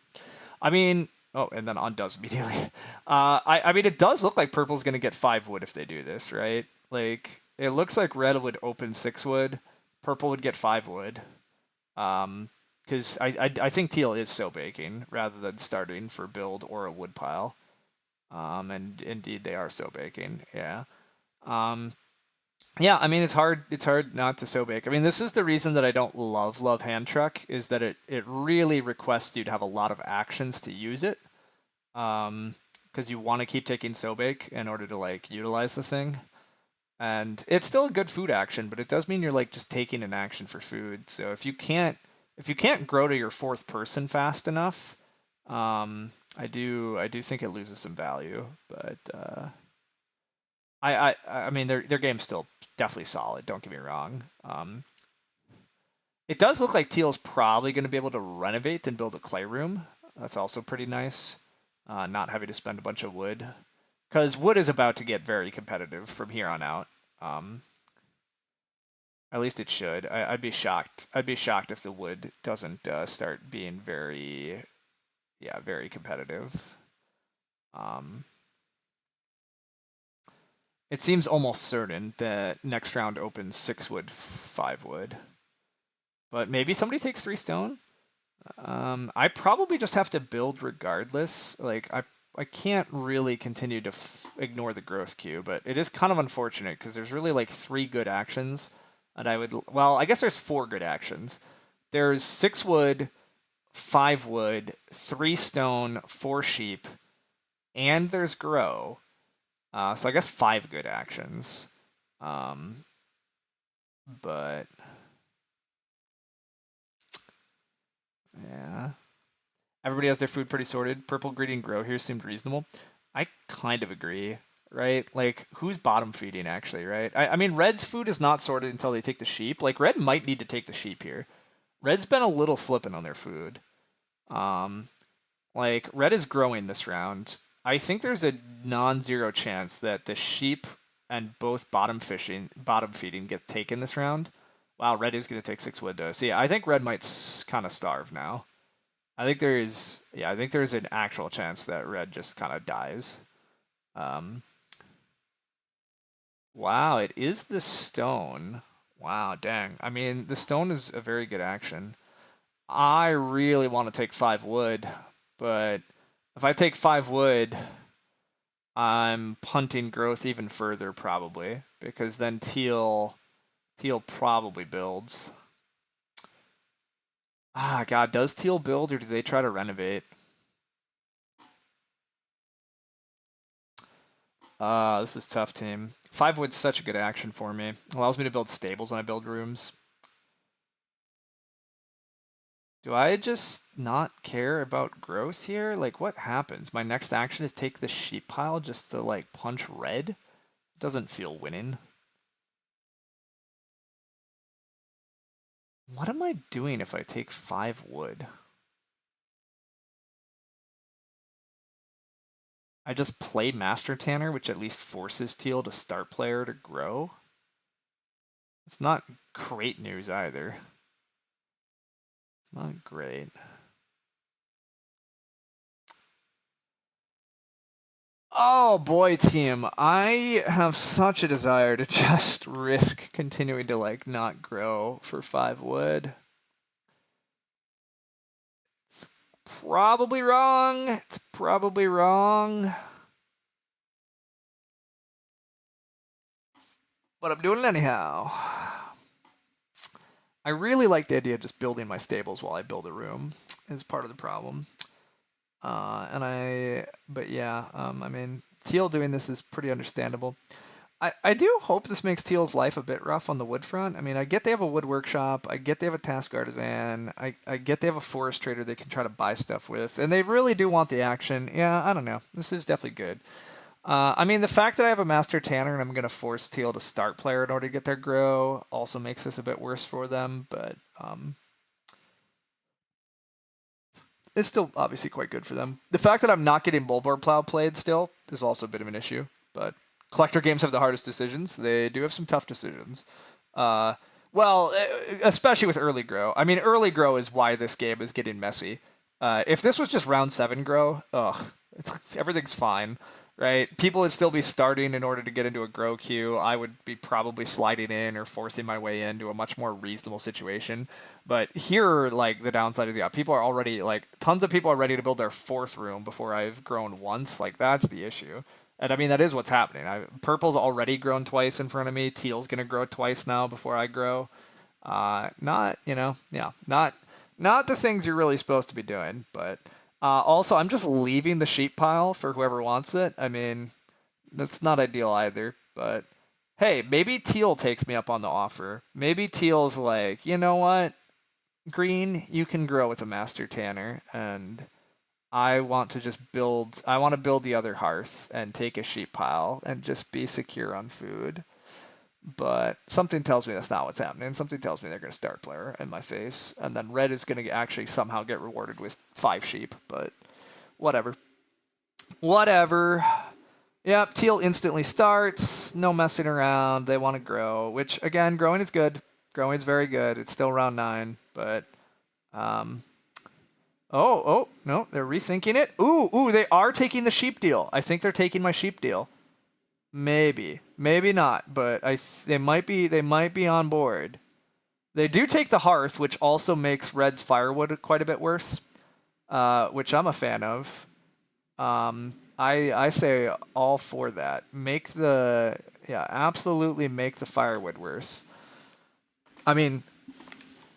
I mean, oh, and then undoes immediately. I mean, it does look like purple's gonna get 5 wood if they do this, right? Like, it looks like red would open 6 wood, purple would get 5 wood. Because I think teal is so baking rather than starting for build or a wood pile. And indeed they are so baking. Yeah. Um, yeah. I mean, it's hard. It's hard not to so bake. I mean, this is the reason that I don't love hand truck is that it really requests you to have a lot of actions to use it. Because you want to keep taking so bake in order to like utilize the thing. And it's still a good food action, but it does mean you're like just taking an action for food. So if you can't grow to your 4th person fast enough, I do think it loses some value. But I mean their game's still definitely solid. Don't get me wrong. It does look like Teal's probably going to be able to renovate and build a clay room. That's also pretty nice. Not having to spend a bunch of wood, because wood is about to get very competitive from here on out. Um, At least it should. I'd be shocked. I'd be shocked if the wood doesn't start being very competitive. Um, it seems almost certain that next round opens 6 wood, 5 wood. But maybe somebody takes 3 stone. I probably just have to build regardless. Like I can't really continue to ignore the growth queue, but it is kind of unfortunate because there's really like 3 good actions, and I guess there's 4 good actions. There's 6 wood, 5 wood, 3 stone, 4 sheep, and there's grow. So I guess 5 good actions. Um, but yeah, everybody has their food pretty sorted. Purple, green, and grow here seemed reasonable. I kind of agree, right? Like, who's bottom feeding actually, right? I mean, Red's food is not sorted until they take the sheep. Like, Red might need to take the sheep here. Red's been a little flippant on their food. Um, like, Red is growing this round. I think there's a non-zero chance that the sheep and both bottom feeding get taken this round. Wow, Red is going to take 6 wood though. See, I think Red might kind of starve now. I think there's an actual chance that Red just kind of dies. Um, wow, it is the stone. Wow, dang. I mean, the stone is a very good action. I really want to take 5 wood, but if I take 5 wood, I'm punting growth even further probably because then teal probably builds. Ah, God, does teal build or do they try to renovate? This is tough, team. 5 wood's such a good action for me. Allows me to build stables when I build rooms. Do I just not care about growth here? Like, what happens? My next action is take the sheep pile just to, like, punch red? Doesn't feel winning. What am I doing if I take 5 wood? I just play Master Tanner, which at least forces teal to start player to grow. It's not great news either. It's not great. Oh boy, team. I have such a desire to just risk continuing to like not grow for 5 wood. It's probably wrong. It's probably wrong. But I'm doing it anyhow. I really like the idea of just building my stables while I build a room. Is part of the problem. But yeah, I mean, Teal doing this is pretty understandable. I do hope this makes Teal's life a bit rough on the wood front. I mean, I get they have a wood workshop. I get they have a task artisan. I get they have a forest trader they can try to buy stuff with. And they really do want the action. Yeah, I don't know. This is definitely good. I mean, the fact that I have a Master Tanner and I'm going to force Teal to start player in order to get their grow also makes this a bit worse for them. But it's still obviously quite good for them. The fact that I'm not getting Bulboard Plow played still is also a bit of an issue. But collector games have the hardest decisions. They do have some tough decisions. Uh, well, especially with early grow. I mean, early grow is why this game is getting messy. If this was just round 7 grow, everything's fine, right? People would still be starting in order to get into a grow queue. I would be probably sliding in or forcing my way into a much more reasonable situation. But here, like, the downside is, yeah, people are already, like, tons of people are ready to build their 4th room before I've grown once. Like, that's the issue. And I mean, that is what's happening. Purple's already grown twice in front of me. Teal's going to grow twice now before I grow. Not, yeah, not the things you're really supposed to be doing. But also, I'm just leaving the sheep pile for whoever wants it. I mean, that's not ideal either. But hey, maybe Teal takes me up on the offer. Maybe Teal's like, you know what? Green, you can grow with a Master Tanner, and I want to just build. I want to build the other hearth and take a sheep pile and just be secure on food. But something tells me that's not what's happening. Something tells me they're going to start player in my face, and then red is going to actually somehow get rewarded with 5 sheep. But whatever, whatever. Yep, teal instantly starts. No messing around. They want to grow, which again, growing is good. Growing is very good. It's still round 9, but um, oh, no, they're rethinking it. Ooh, they are taking the sheep deal. I think they're taking my sheep deal. Maybe not, but they might be on board. They do take the hearth, which also makes red's firewood quite a bit worse, which I'm a fan of. I say all for that. Absolutely make the firewood worse. I mean,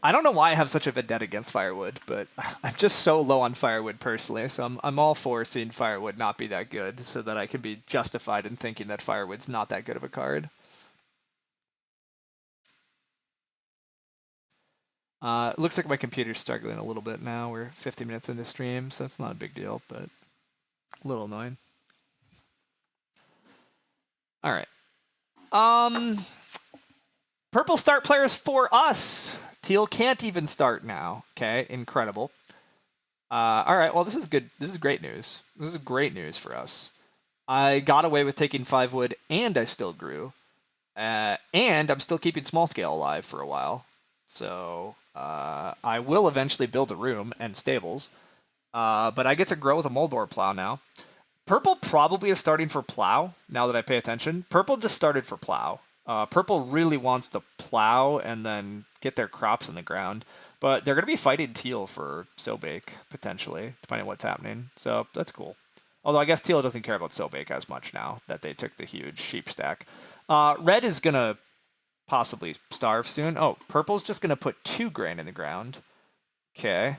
I don't know why I have such a vendetta against firewood, but I'm just so low on firewood personally, so I'm all for seeing firewood not be that good so that I can be justified in thinking that firewood's not that good of a card. It looks like my computer's struggling a little bit now. We're 50 minutes into stream, so it's not a big deal, but a little annoying. All right. Purple start players for us. Teal can't even start now. Okay, incredible. All right, well, this is good. This is great news. This is great news for us. I got away with taking 5 wood, and I still grew. And I'm still keeping small scale alive for a while. So I will eventually build a room and stables. But I get to grow with a moldboard plow now. Purple probably is starting for plow, now that I pay attention. Purple just started for plow. Purple really wants to plow and then get their crops in the ground. But they're going to be fighting teal for Sobake, potentially, depending on what's happening. So that's cool. Although I guess teal doesn't care about Sobake as much now that they took the huge sheep stack. Red is going to possibly starve soon. Oh, purple's just going to put 2 grain in the ground. Okay.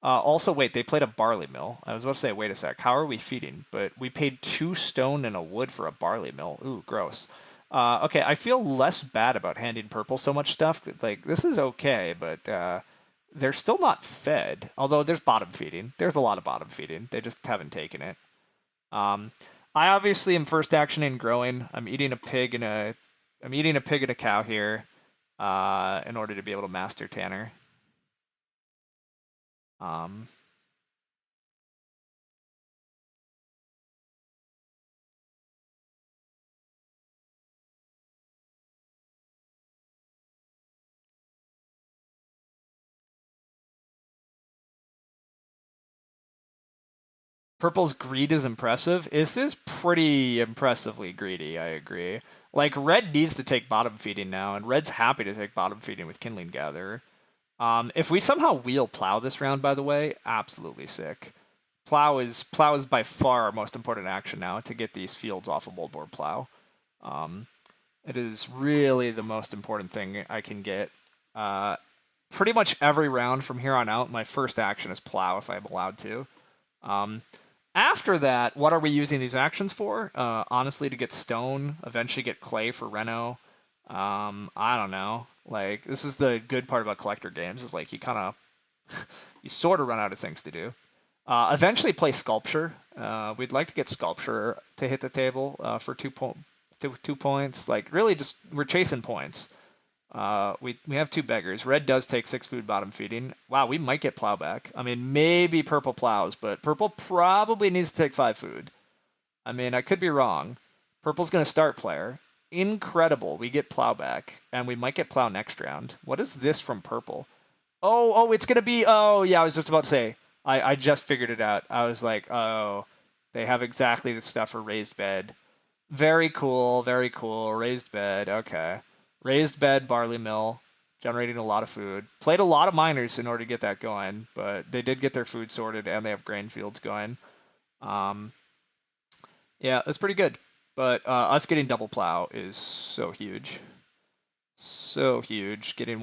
Also, wait, they played a barley mill. I was about to say, wait a sec, how are we feeding? But we paid 2 stone and a wood for a barley mill. Ooh, gross. Okay, I feel less bad about handing purple so much stuff. Like, this is okay, but they're still not fed. Although there's bottom feeding. There's a lot of bottom feeding. They just haven't taken it. I obviously am first action in growing. I'm eating a pig and a cow here in order to be able to master Tanner. Purple's greed is impressive. This is pretty impressively greedy, I agree. Like, red needs to take bottom feeding now, and red's happy to take bottom feeding with Kindling Gatherer. If we somehow wheel plow this round, by the way, absolutely sick. Plow is by far our most important action now to get these fields off of moldboard plow. It is really the most important thing I can get. Pretty much every round from here on out, my first action is plow if I'm allowed to. After that, what are we using these actions for? Honestly, to get stone, eventually get clay for Reno. I don't know. Like, this is the good part about collector games, is like you kind of, you sort of run out of things to do. Eventually play Sculpture. We'd like to get Sculpture to hit the table for 2 points. Like, really just, we're chasing points. We have 2 beggars. Red does take 6 food bottom feeding. Wow, we might get plowback. I mean, maybe purple plows, but purple probably needs to take 5 food. I mean, I could be wrong. Purple's going to start player. Incredible. We get plowback, and we might get plow next round. What is this from purple? Oh, it's going to be... Oh, yeah, I was just about to say. I just figured it out. I was like, oh, they have exactly the stuff for raised bed. Very cool, very cool. Raised bed, okay. Raised bed, barley mill, generating a lot of food. Played a lot of miners in order to get that going, but they did get their food sorted and they have grain fields going. Yeah, that's pretty good. But us getting double plow is so huge. So huge. Getting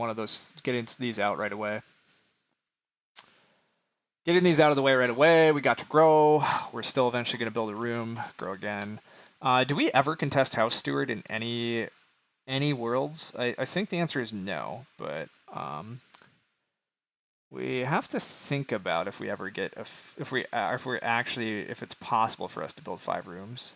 these out right away. Getting these out of the way right away. We got to grow. We're still eventually going to build a room, grow again. Do we ever contest House Steward in any worlds? I think the answer is no, but we have to think about if we ever get if it's possible for us to build 5 rooms.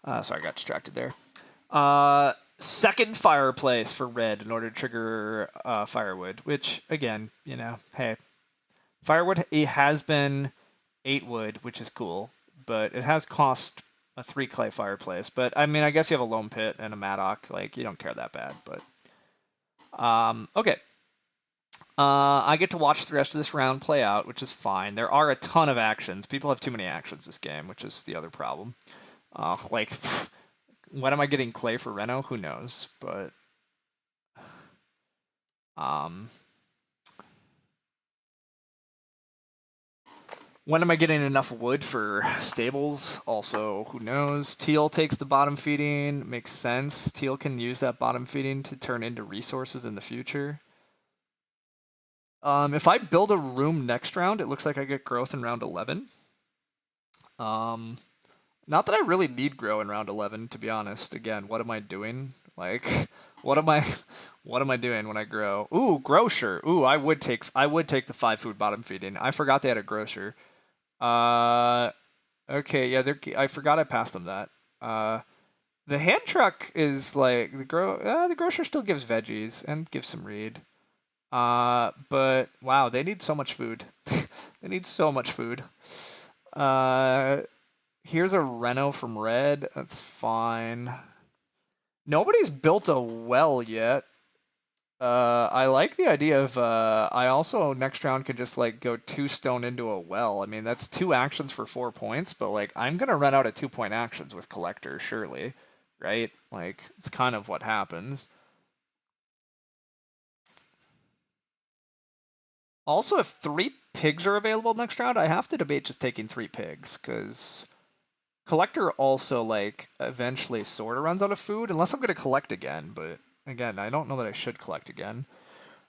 Sorry, I got distracted there. Second fireplace for red in order to trigger firewood, which, again, hey, firewood, it has been 8 wood, which is cool, but it has cost a 3 clay fireplace. But, I mean, I guess you have a lone pit and a Maddock. Like, you don't care that bad, but... okay. I get to watch the rest of this round play out, which is fine. There are a ton of actions. People have too many actions this game, which is the other problem. Like, when am I getting clay for Reno? Who knows? But, When am I getting enough wood for stables? Also, who knows? Teal takes the bottom feeding. Makes sense. Teal can use that bottom feeding to turn into resources in the future. If I build a room next round, it looks like I get growth in round 11. Not that I really need grow in round 11, to be honest. Again, what am I doing? Like, what am I, what am I doing when I grow? Ooh, grocer. Ooh, I would take the 5 food bottom feeding. I forgot they had a grocer. Uh, okay, yeah, I forgot I passed them that. The hand truck is like the grocer still gives veggies and gives some reed. But wow, they need so much food. They need so much food. Uh, Here's a Reno from Red. That's fine. Nobody's built a well yet. I like the idea of I also next round could just like go 2 stone into a well. I mean that's 2 actions for 4 points, but like I'm gonna run out of 2 point actions with collector, surely. Right? Like it's kind of what happens. Also, if 3 pigs are available next round, I have to debate just taking 3 pigs, because collector also like eventually sort of runs out of food unless I'm gonna collect again, but again, I don't know that I should collect again.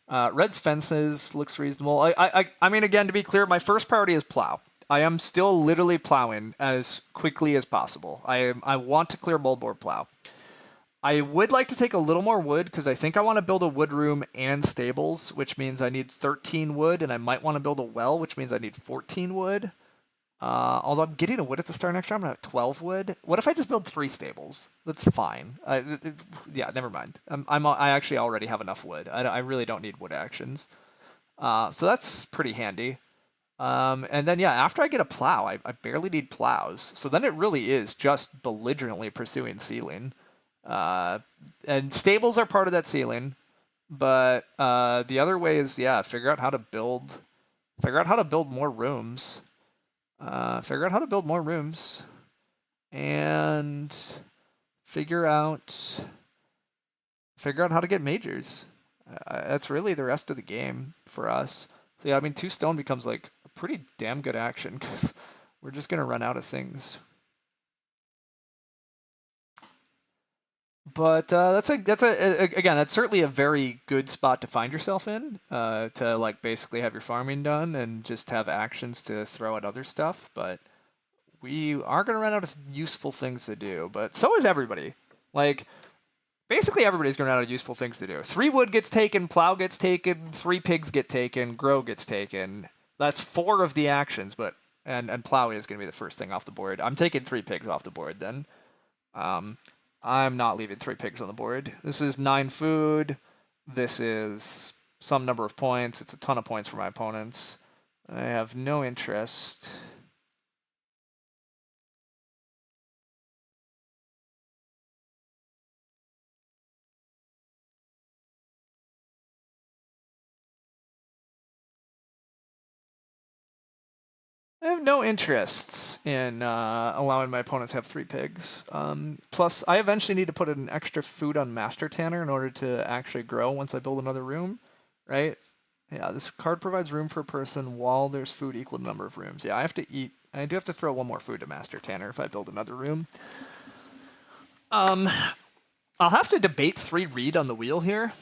Red's fences looks reasonable. I mean, again, to be clear, my first priority is plow. I am still literally plowing as quickly as possible. I want to clear moldboard plow. I would like to take a little more wood because I think I want to build a wood room and stables, which means I need 13 wood, and I might want to build a well, which means I need 14 wood. Although I'm getting a wood at the start next round, I'm gonna have 12 wood. What if I just build 3 stables? That's fine. Yeah, never mind. I actually already have enough wood. I really don't need wood actions. So that's pretty handy. And then yeah, after I get a plow, I barely need plows. So then it really is just belligerently pursuing ceiling. And stables are part of that ceiling, but the other way is yeah, figure out how to build more rooms. Figure out how to build more rooms, and figure out how to get majors. That's really the rest of the game for us. So yeah, I mean, 2 stone becomes like a pretty damn good action because we're just gonna run out of things. But again, that's certainly a very good spot to find yourself in. To like basically have your farming done and just have actions to throw at other stuff. But we are going to run out of useful things to do, but so is everybody. Like, basically everybody's going to run out of useful things to do. 3 wood gets taken, plow gets taken, 3 pigs get taken, grow gets taken. That's 4 of the actions, but and plow is going to be the first thing off the board. I'm taking 3 pigs off the board then. I'm not leaving 3 pigs on the board. This is 9 food. This is some number of points. It's a ton of points for my opponents. I have no interest. I have no interests in allowing my opponents to have 3 pigs. Plus, I eventually need to put an extra food on Master Tanner in order to actually grow once I build another room, right? Yeah, this card provides room for a person while there's food equal to the number of rooms. Yeah, I have to eat. I do have to throw 1 more food to Master Tanner if I build another room. I'll have to debate 3 reed on the wheel here.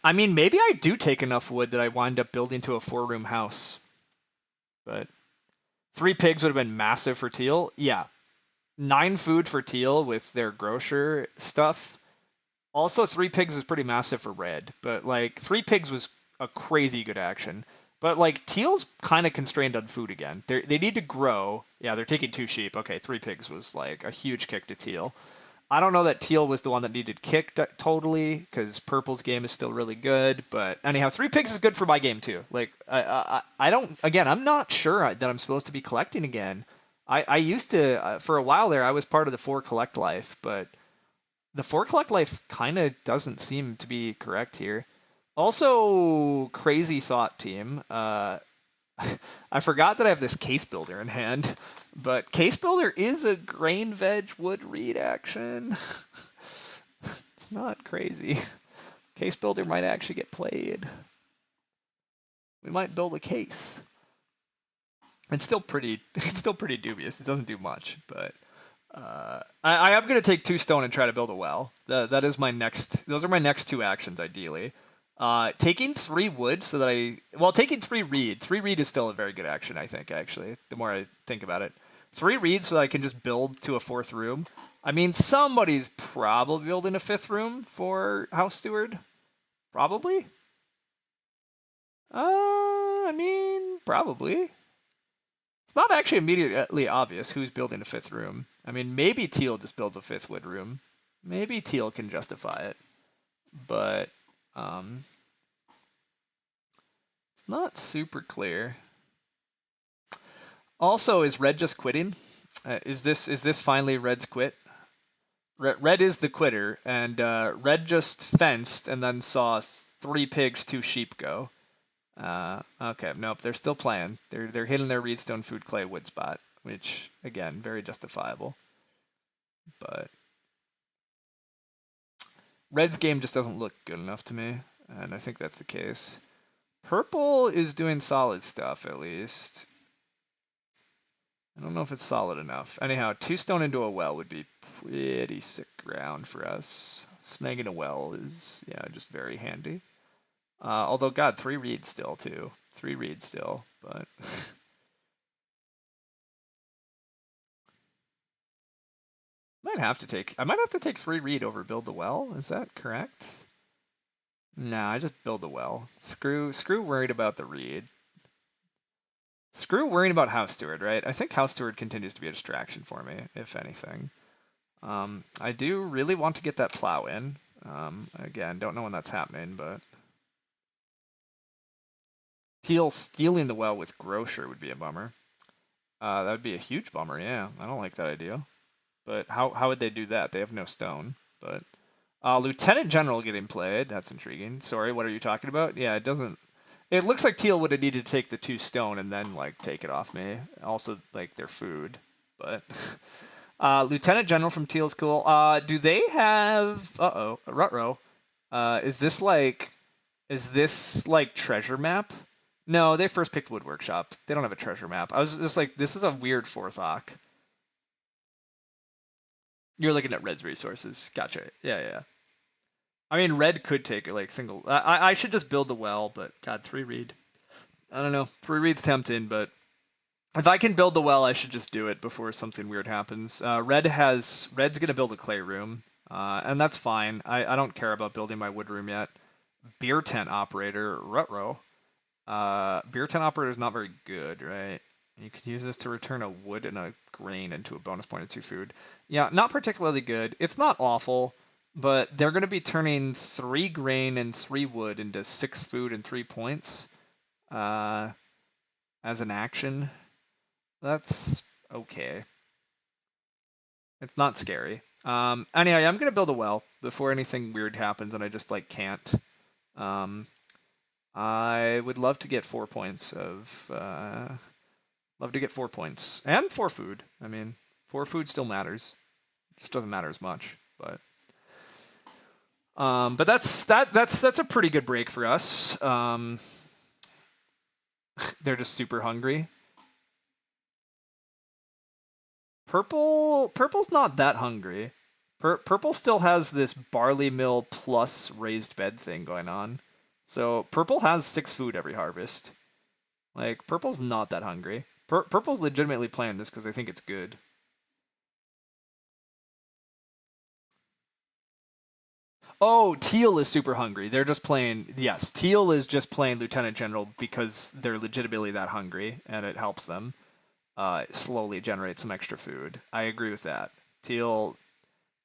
I mean, maybe I do take enough wood that I wind up building to a 4-room house, but 3 pigs would have been massive for teal. Yeah. 9 food for teal with their grocer stuff. Also, 3 pigs is pretty massive for red, but like 3 pigs was a crazy good action. But like teal's kind of constrained on food again. They need to grow. Yeah, they're taking 2 sheep. Okay, 3 pigs was like a huge kick to teal. I don't know that teal was the one that needed kicked totally because purple's game is still really good. But anyhow, 3 pigs is good for my game too. Like I don't. Again, I'm not sure that I'm supposed to be collecting again. I used to for a while there. I was part of the 4 collect life, but the 4 collect life kind of doesn't seem to be correct here. Also, crazy thought team. I forgot that I have this case builder in hand, but case builder is a grain veg wood read action. It's not crazy. Case builder might actually get played. We might build a case. It's still pretty it's still pretty dubious. It doesn't do much, but I am gonna take 2 stone and try to build a well. That is my next. Those are my next 2 actions, ideally. Taking 3 wood so that taking 3 reed. 3 reed is still a very good action, I think. Actually, the more I think about it, 3 reed so that I can just build to a 4th room. I mean, somebody's probably building a 5th room for House Steward. Probably. I mean, probably. It's not actually immediately obvious who's building a 5th room. I mean, maybe Teal just builds a 5th wood room. Maybe Teal can justify it, but it's not super clear. Also, is Red just quitting? Is this finally Red's quit? Red is the quitter, and Red just fenced and then saw 3 pigs, 2 sheep go. Okay, nope, they're still playing. They're hitting their Reedstone Food Clay wood spot, which again, very justifiable. But Red's game just doesn't look good enough to me, and I think that's the case. Purple is doing solid stuff, at least. I don't know if it's solid enough. Anyhow, 2 stone into a well would be pretty sick ground for us. Snagging a well is, yeah, just very handy. Although, God, 3 reeds still, too. 3 reeds still, but... I might have to take 3 reed over build the well. Is that correct? Nah, I just build the well. Screw worried about the reed. Screw worrying about House Steward, right? I think House Steward continues to be a distraction for me, if anything. I do really want to get that plow in. Again, don't know when that's happening, but... Teal stealing the well with Grocer would be a bummer. That would be a huge bummer, yeah. I don't like that idea. But how would they do that? They have no stone. But Lieutenant General getting played. That's intriguing. Sorry, what are you talking about? Yeah, it doesn't... It looks like Teal would have needed to take the 2 stone and then, like, take it off me. Also, like, their food. But... Lieutenant General from Teal's cool. Do they have... Uh-oh. Rutrow. Is this, like... treasure map? No, they first picked Wood Workshop. They don't have a treasure map. I was just like, this is a weird 4th Ock. You're looking at Red's resources. Gotcha. Yeah. I mean, Red could take like single. I should just build the well, but God, 3 reed. I don't know. 3 reed's tempting, but if I can build the well, I should just do it before something weird happens. Red's gonna build a clay room, and that's fine. I don't care about building my wood room yet. Beer tent operator, Rutrow. Beer tent operator is not very good, right? You can use this to return a wood and a grain into a bonus point of 2 food. Yeah, not particularly good. It's not awful, but they're going to be turning 3 grain and 3 wood into 6 food and 3 points as an action. That's okay. It's not scary. Anyway, I'm going to build a well before anything weird happens and I just, like, can't. I would love to get 4 points of... Love to get 4 points. And 4 food. I mean, 4 food still matters. It just doesn't matter as much. But that's a pretty good break for us. They're just super hungry. Purple's not that hungry. Purple still has this barley mill plus raised bed thing going on. So Purple has 6 food every harvest. Like, Purple's not that hungry. Purple's legitimately playing this because they think it's good. Oh, Teal is super hungry. They're just playing... Yes, Teal is just playing Lieutenant General because they're legitimately that hungry, and it helps them slowly generate some extra food. I agree with that. Teal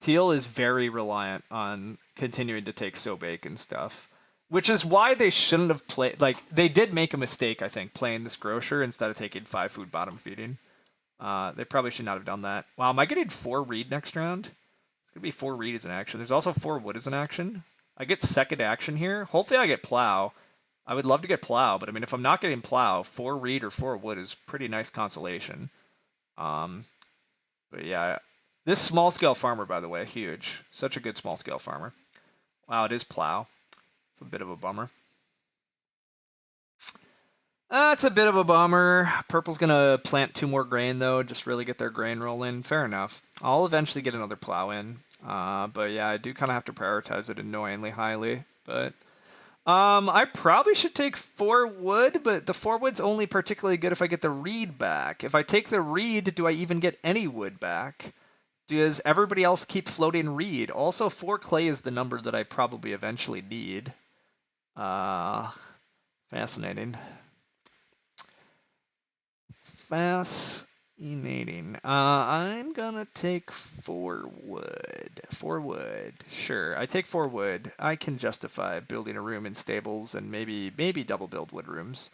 is very reliant on continuing to take Sobake and stuff. Which is why they shouldn't have played... Like, they did make a mistake, I think, playing this Grocer instead of taking 5 food bottom feeding. They probably should not have done that. Wow, am I getting 4 reed next round? It's going to be 4 reed as an action. There's also 4 wood as an action. I get second action here. Hopefully I get plow. I would love to get plow, but I mean, if I'm not getting plow, 4 reed or 4 wood is pretty nice consolation. But yeah, this small-scale farmer, by the way, huge. Such a good small-scale farmer. Wow, it is plow. It's a bit of a bummer. It's a bit of a bummer. Purple's gonna plant 2 more grain though, just really get their grain rolling. Fair enough. I'll eventually get another plow in. But yeah, I do kind of have to prioritize it annoyingly highly. But I probably should take 4 wood, but the 4 wood's only particularly good if I get the reed back. If I take the reed, do I even get any wood back? Does everybody else keep floating reed? Also, 4 clay is the number that I probably eventually need. Fascinating. Fascinating. I'm gonna take 4 wood. 4 wood. Sure, I take 4 wood. I can justify building a room in stables and maybe double build wood rooms.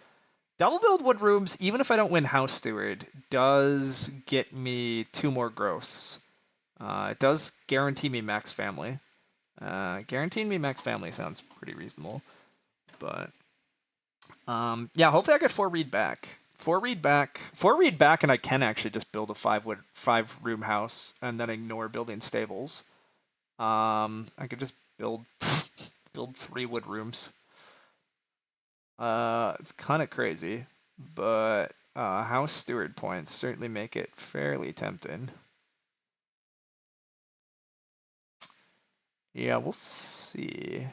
Double build wood rooms, even if I don't win House Steward, does get me 2 more growths. It does guarantee me max family. Guaranteeing me max family sounds pretty reasonable. But yeah, hopefully I get 4 reed back. 4 reed back. 4 reed back, and I can actually just build a 5 room house and then ignore building stables. I could just build build 3 wood rooms. It's kind of crazy, but house steward points certainly make it fairly tempting. Yeah, we'll see.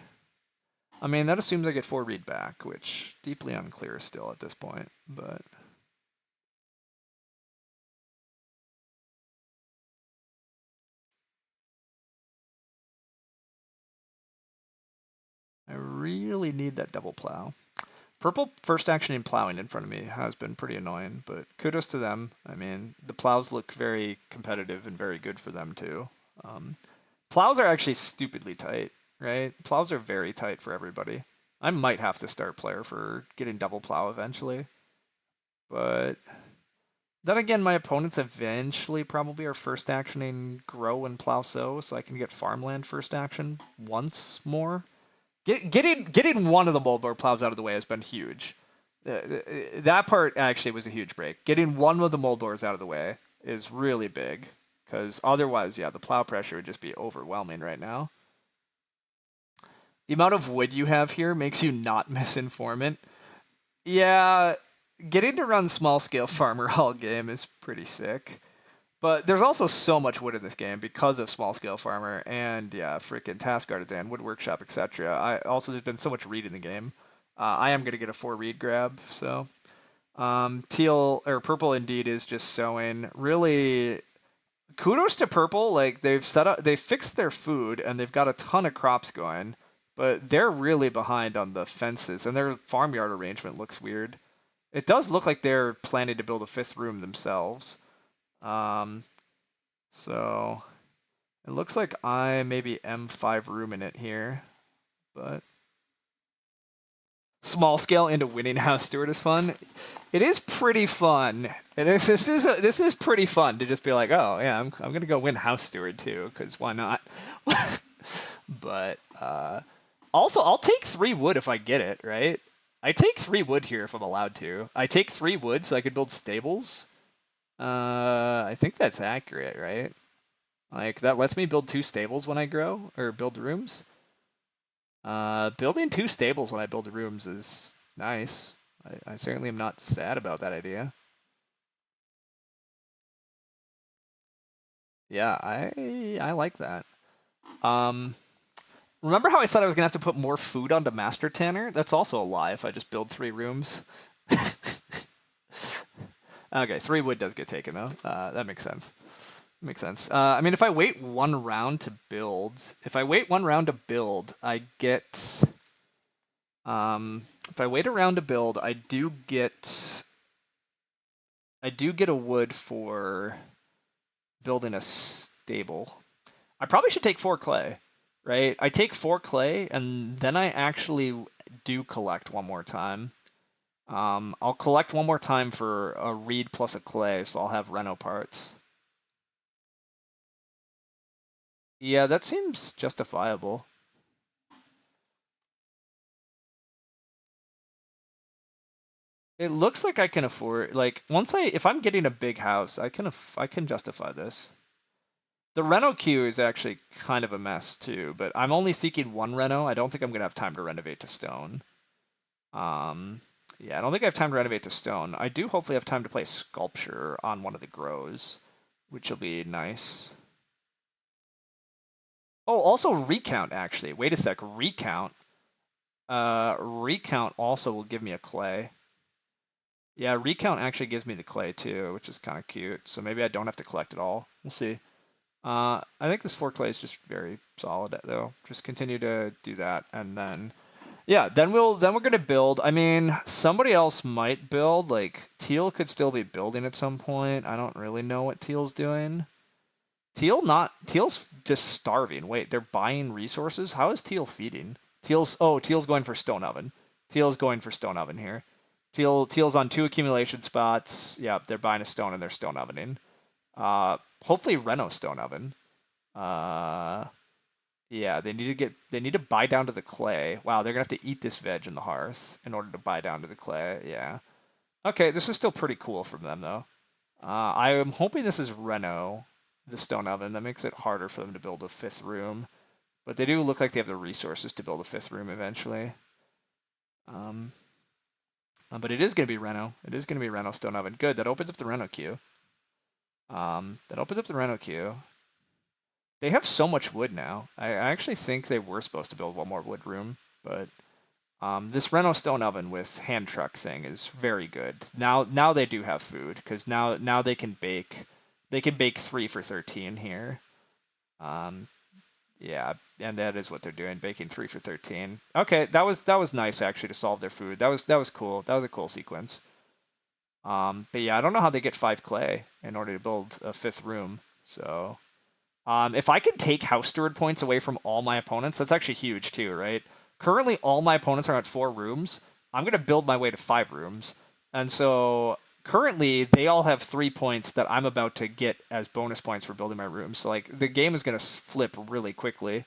I mean, that assumes I get 4 read back, which deeply unclear still at this point, but I really need that double plow. Purple first action in plowing in front of me has been pretty annoying, but kudos to them. I mean, the plows look very competitive and very good for them too. Plows are actually stupidly tight, right? Plows are very tight for everybody. I might have to start player for getting double plow eventually, but then again, my opponents eventually probably are first actioning grow and plow so I can get farmland first action once more. Getting one of the moldboard plows out of the way has been huge. That part actually was a huge break. Getting one of the moldboards out of the way is really big, because otherwise, yeah, the plow pressure would just be overwhelming right now. The amount of wood you have here makes you not miss informant. Yeah, getting to run small scale farmer all game is pretty sick. But there's also so much wood in this game because of small scale farmer and yeah, freaking task artisan, wood workshop, etc. I also there's been so much read in the game. I am gonna get a 4 read grab, so teal or purple indeed is just sowing. Really, kudos to purple. Like they fixed their food and they've got a ton of crops going, but they're really behind on the fences and their farmyard arrangement looks weird. It does look like they're planning to build a 5th room themselves. So it looks like I maybe M5 room in it here, but small scale into winning house steward is fun. It is pretty fun. This is pretty fun to just be like, oh yeah, I'm gonna go win house steward too, because why not? But also I'll take 3 wood if I get it right. I take 3 wood here if I'm allowed to. I take 3 wood so I could build stables. I think that's accurate, right? Like, that lets me build 2 stables when I grow, or build rooms. Building 2 stables when I build rooms is nice. I certainly am not sad about that idea. Yeah, I like that. Remember how I said I was gonna have to put more food onto Master Tanner? That's also a lie if I just build 3 rooms. Okay, 3 wood does get taken though. That makes sense. Makes sense. I mean, if I wait 1 round to build, I get. If I wait a round to build, I do get a wood for building a stable. I probably should take 4 clay, right? I take 4 clay, and then I actually do collect one more time. I'll collect one more time for a reed plus a clay, so I'll have reno parts. Yeah, that seems justifiable. It looks like I can afford, like, if I'm getting a big house, I can justify this. The reno queue is actually kind of a mess too, but I'm only seeking 1 reno. I don't think I'm gonna have time to renovate to stone. Yeah, I don't think I have time to renovate to stone. I do hopefully have time to play sculpture on one of the grows, which will be nice. Oh, also recount, actually. Wait a sec, recount. Recount also will give me a clay. Yeah, recount actually gives me the clay too, which is kind of cute. So maybe I don't have to collect it all. We'll see. I think this 4 clay is just very solid though. Just continue to do that, and then yeah, then we're gonna build. I mean, somebody else might build. Like Teal could still be building at some point. I don't really know what Teal's doing. Teal's just starving. Wait, they're buying resources? How is Teal feeding? Teal's going for stone oven. Teal's going for stone oven here. Teal's on 2 accumulation spots. Yeah, they're buying a stone and they're stone ovening. Hopefully Reno stone oven. Yeah, they need to buy down to the clay. Wow, they're gonna have to eat this veg in the hearth in order to buy down to the clay. Yeah. Okay, this is still pretty cool from them though. I am hoping this is Reno, the stone oven. That makes it harder for them to build a 5th room. But they do look like they have the resources to build a 5th room eventually. But it is going to be Reno. It is going to be Reno stone oven. Good, that opens up the Reno queue. That opens up the Reno queue. They have so much wood now. I actually think they were supposed to build one more wood room, but this Reno stone oven with hand truck thing is very good. Now they do have food because now they can bake. They can bake 3 for 13 here. Yeah, and that is what they're doing, baking 3 for 13. Okay, that was nice actually to solve their food. That was cool. That was a cool sequence. But yeah, I don't know how they get 5 clay in order to build a 5th room. So, if I could take house steward points away from all my opponents, that's actually huge too, right? Currently, all my opponents are at 4 rooms. I'm gonna build my way to 5 rooms, and so currently they all have 3 points that I'm about to get as bonus points for building my rooms. So like the game is gonna flip really quickly,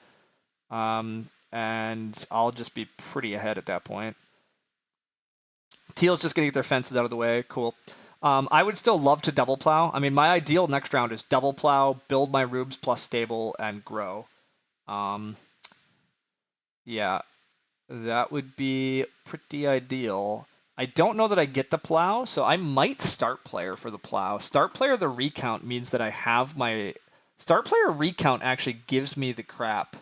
and I'll just be pretty ahead at that point. Teal's just gonna get their fences out of the way. Cool. I would still love to double plow. I mean, my ideal next round is double plow, build my rooms plus stable, and grow. Yeah, that would be pretty ideal. I don't know that I get the plow, so I might start player for the plow. Start player the recount means that I have my start player recount actually gives me the crap.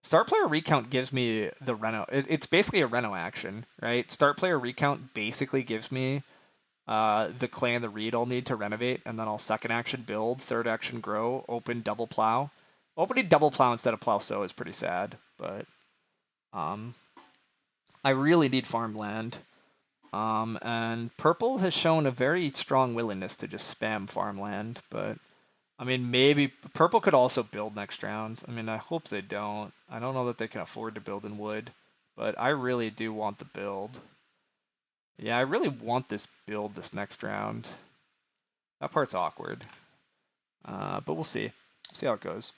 Start player recount gives me the Reno. It's basically a Reno action, right? Start player recount basically gives me the clay and the reed I'll need to renovate, and then I'll second action build, third action grow, open double plow. Opening double plow instead of plow sow is pretty sad, but I really need farmland. And purple has shown a very strong willingness to just spam farmland, but I mean, maybe purple could also build next round. I mean, I hope they don't. I don't know that they can afford to build in wood, but I really do want the build. Yeah, I really want this build this next round. That part's awkward. But we'll see. See how it goes.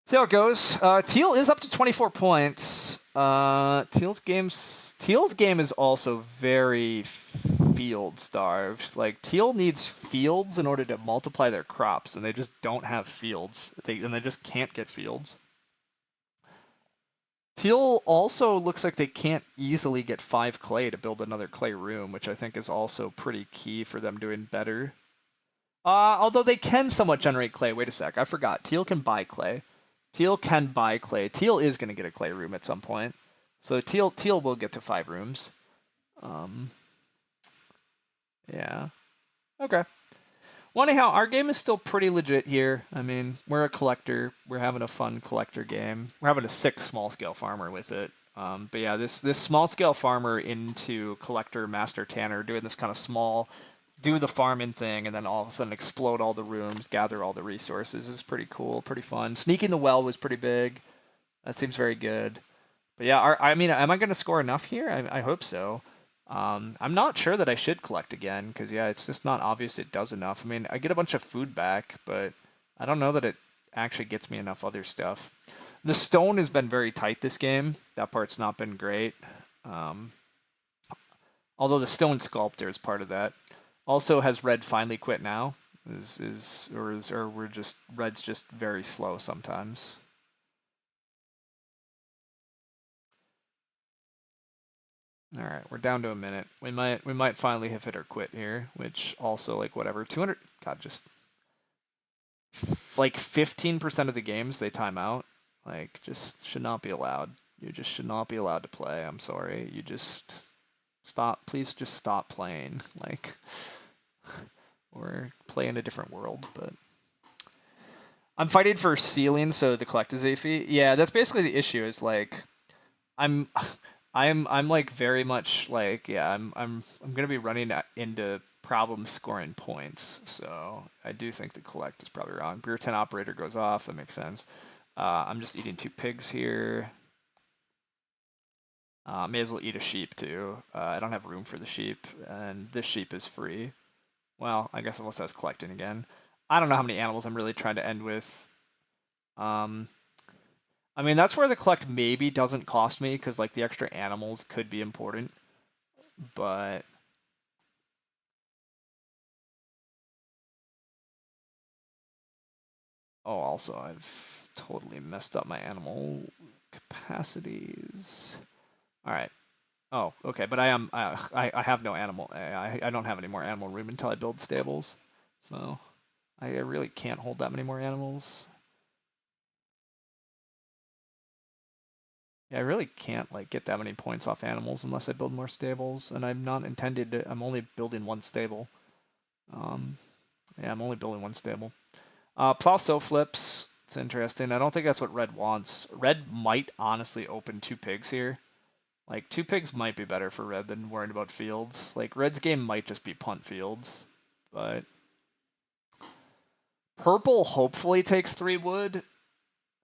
See how it goes. Teal is up to 24 points. Teal's game is also very field starved. Like Teal needs fields in order to multiply their crops, and they just don't have fields. They just can't get fields. Teal also looks like they can't easily get 5 clay to build another clay room, which I think is also pretty key for them doing better. Although they can somewhat generate clay. Wait a sec, I forgot. Teal can buy clay. Teal can buy clay. Teal is going to get a clay room at some point. So Teal will get to 5 rooms. Yeah. Okay. Well, anyhow, our game is still pretty legit here. I mean, we're a collector. We're having a fun collector game. We're having a sick small-scale farmer with it. But yeah, this small-scale farmer into collector, master tanner, doing this kind of small, do the farming thing, and then all of a sudden explode all the rooms, gather all the resources is pretty cool, pretty fun. Sneaking the well was pretty big. That seems very good. But yeah, I mean, am I going to score enough here? I hope so. I'm not sure that I should collect again, because yeah, it's just not obvious it does enough. I mean, I get a bunch of food back, but I don't know that it actually gets me enough other stuff. The stone has been very tight this game. That part's not been great. Although the stone sculptor is part of that. Also, has red finally quit now? Or we're just red's just very slow sometimes. All right, we're down to a minute. We might finally have hit our quit here, which also like whatever. 200. God, just like 15% of the games they time out. Like just should not be allowed. You just should not be allowed to play. I'm sorry. You just stop. Please just stop playing. Like or play in a different world. But I'm fighting for ceiling, so the collect is AFI. Yeah, that's basically the issue. Is like I'm I'm like very much like yeah I'm gonna be running into problem scoring points. So I do think the collect is probably wrong. Beer 10 operator goes off. That makes sense. I'm just eating 2 pigs here. May as well eat a sheep too. I don't have room for the sheep, and this sheep is free. Well, I guess unless I was collecting again. I don't know how many animals I'm really trying to end with. Um, I mean, that's where the collect maybe doesn't cost me, because like the extra animals could be important. But oh, also I've totally messed up my animal capacities. All right. Oh, okay, but I have no animal. I don't have any more animal room until I build stables, so I really can't hold that many more animals. Yeah, I really can't like get that many points off animals unless I build more stables, and I'm not intended to. I'm only building one stable. Um, yeah, I'm only building one stable. Plow so flips. It's interesting. I don't think that's what red wants. Red might honestly open 2 pigs here. Like 2 pigs might be better for red than worrying about fields. Like red's game might just be punt fields, but purple hopefully takes 3 wood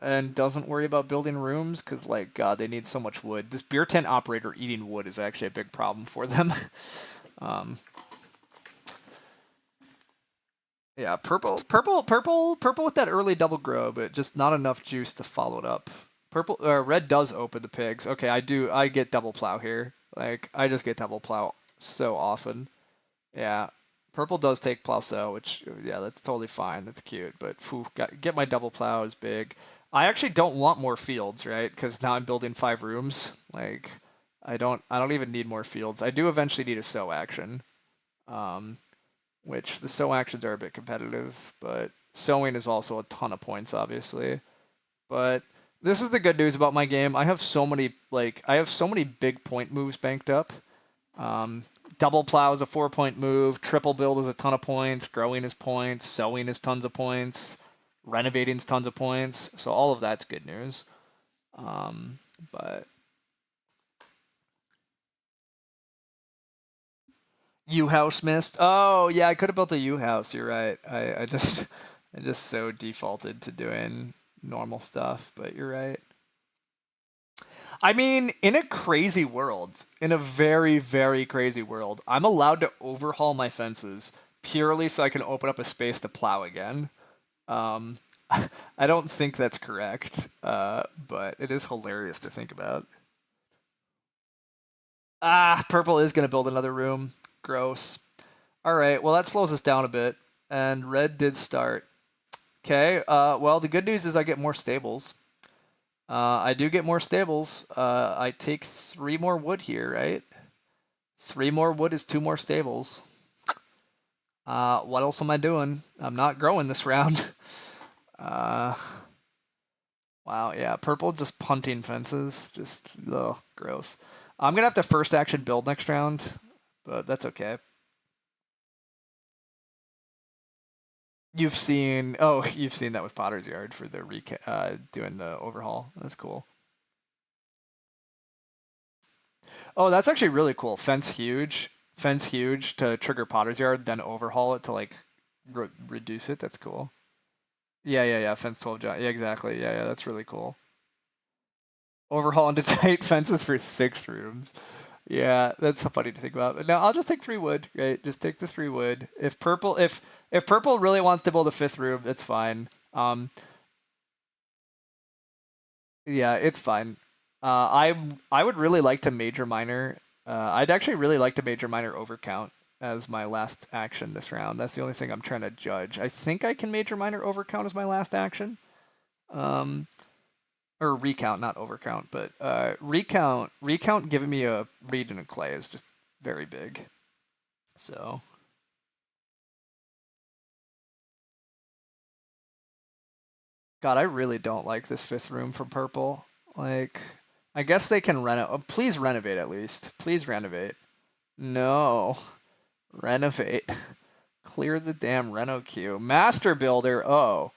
and doesn't worry about building rooms, because like god, they need so much wood. This beer tent operator eating wood is actually a big problem for them. um, yeah, purple with that early double grow, but just not enough juice to follow it up. Red does open the pigs. Okay, I get double plow here. Like I just get double plow so often. Yeah, purple does take plow so, which yeah, that's totally fine. That's cute, but get my double plow is big. I actually don't want more fields, right? Because now I'm building 5 rooms. Like I don't even need more fields. I do eventually need a sow action, um, which the sow actions are a bit competitive, but sowing is also a ton of points, obviously. But this is the good news about my game. I have so many big point moves banked up. Um, Double plow is a 4-point move. Triple build is a ton of points. Growing is points. Sowing is tons of points. Renovating is tons of points. So all of that's good news. But U house missed. Oh yeah, I could have built a U house. You're right. I just I just so defaulted to doing normal stuff. But you're right. I mean, in a crazy world, in a very, very crazy world, I'm allowed to overhaul my fences purely so I can open up a space to plow again. Um, I don't think that's correct, but it is hilarious to think about. Ah, purple is going to build another room. Gross. All right, well, that slows us down a bit, and red did start. Okay, well, the good news is I get more stables. I do get more stables. I take 3 more wood here, right? 3 more wood is 2 more stables. What else am I doing? I'm not growing this round. uh, wow, yeah, purple just punting fences. Just, ugh, gross. I'm going to have to first action build next round, but that's okay. You've seen that with Potter's Yard for the doing the overhaul. That's cool. Oh, that's actually really cool. Fence huge to trigger Potter's Yard, then overhaul it to like reduce it. That's cool. Yeah. Fence 12 Yeah, exactly. Yeah. That's really cool. Overhaul into tight fences for 6 rooms. Yeah, that's funny to think about. But no, I'll just take 3 wood. Right, just take the 3 wood. If purple really wants to build a 5th room, that's fine. Yeah, it's fine. I would really like to major minor. I'd actually really like to major minor overcount as my last action this round. That's the only thing I'm trying to judge. I think I can major minor overcount as my last action. Um, or recount, not overcount, but recount giving me a reed and a clay is just very big. So God, I really don't like this fifth room for purple. Like, I guess they can renovate. Oh, please renovate at least. Please renovate. No, renovate. Clear the damn reno queue. Master builder. Oh,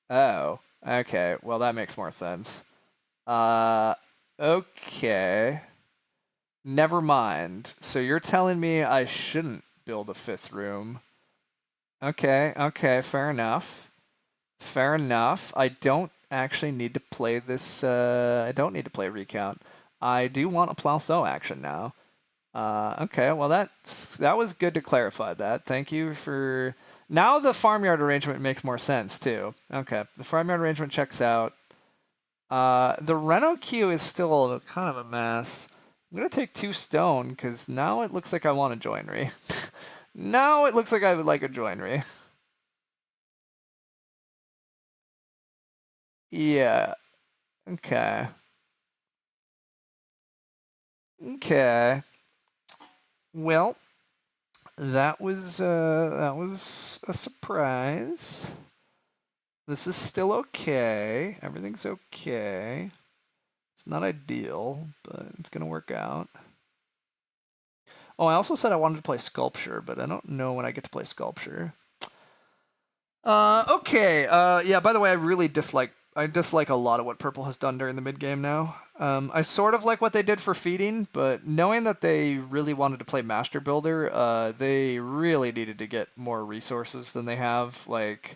oh. Okay. Well, that makes more sense. Okay. Never mind. So you're telling me I shouldn't build a fifth room? Okay. Okay. Fair enough. Fair enough. I don't actually need to play this. I don't need to play recount. I do want a Plauceau action now. Okay, well that was good to clarify that. Thank you for. Now the farmyard arrangement makes more sense too. Okay, the farmyard arrangement checks out. The Reno queue is still kind of a mess. I'm gonna take 2 stone because now it looks like I want a joinery. Now it looks like I would like a joinery. Yeah. Okay. Okay. Well, that was a surprise. This is still okay. Everything's okay. It's not ideal, but it's gonna work out. Oh, I also said I wanted to play sculpture, but I don't know when I get to play sculpture. Okay. Yeah, by the way, I dislike a lot of what purple has done during the mid game now. I sort of like what they did for feeding, but knowing that they really wanted to play Master Builder, they really needed to get more resources than they have. Like,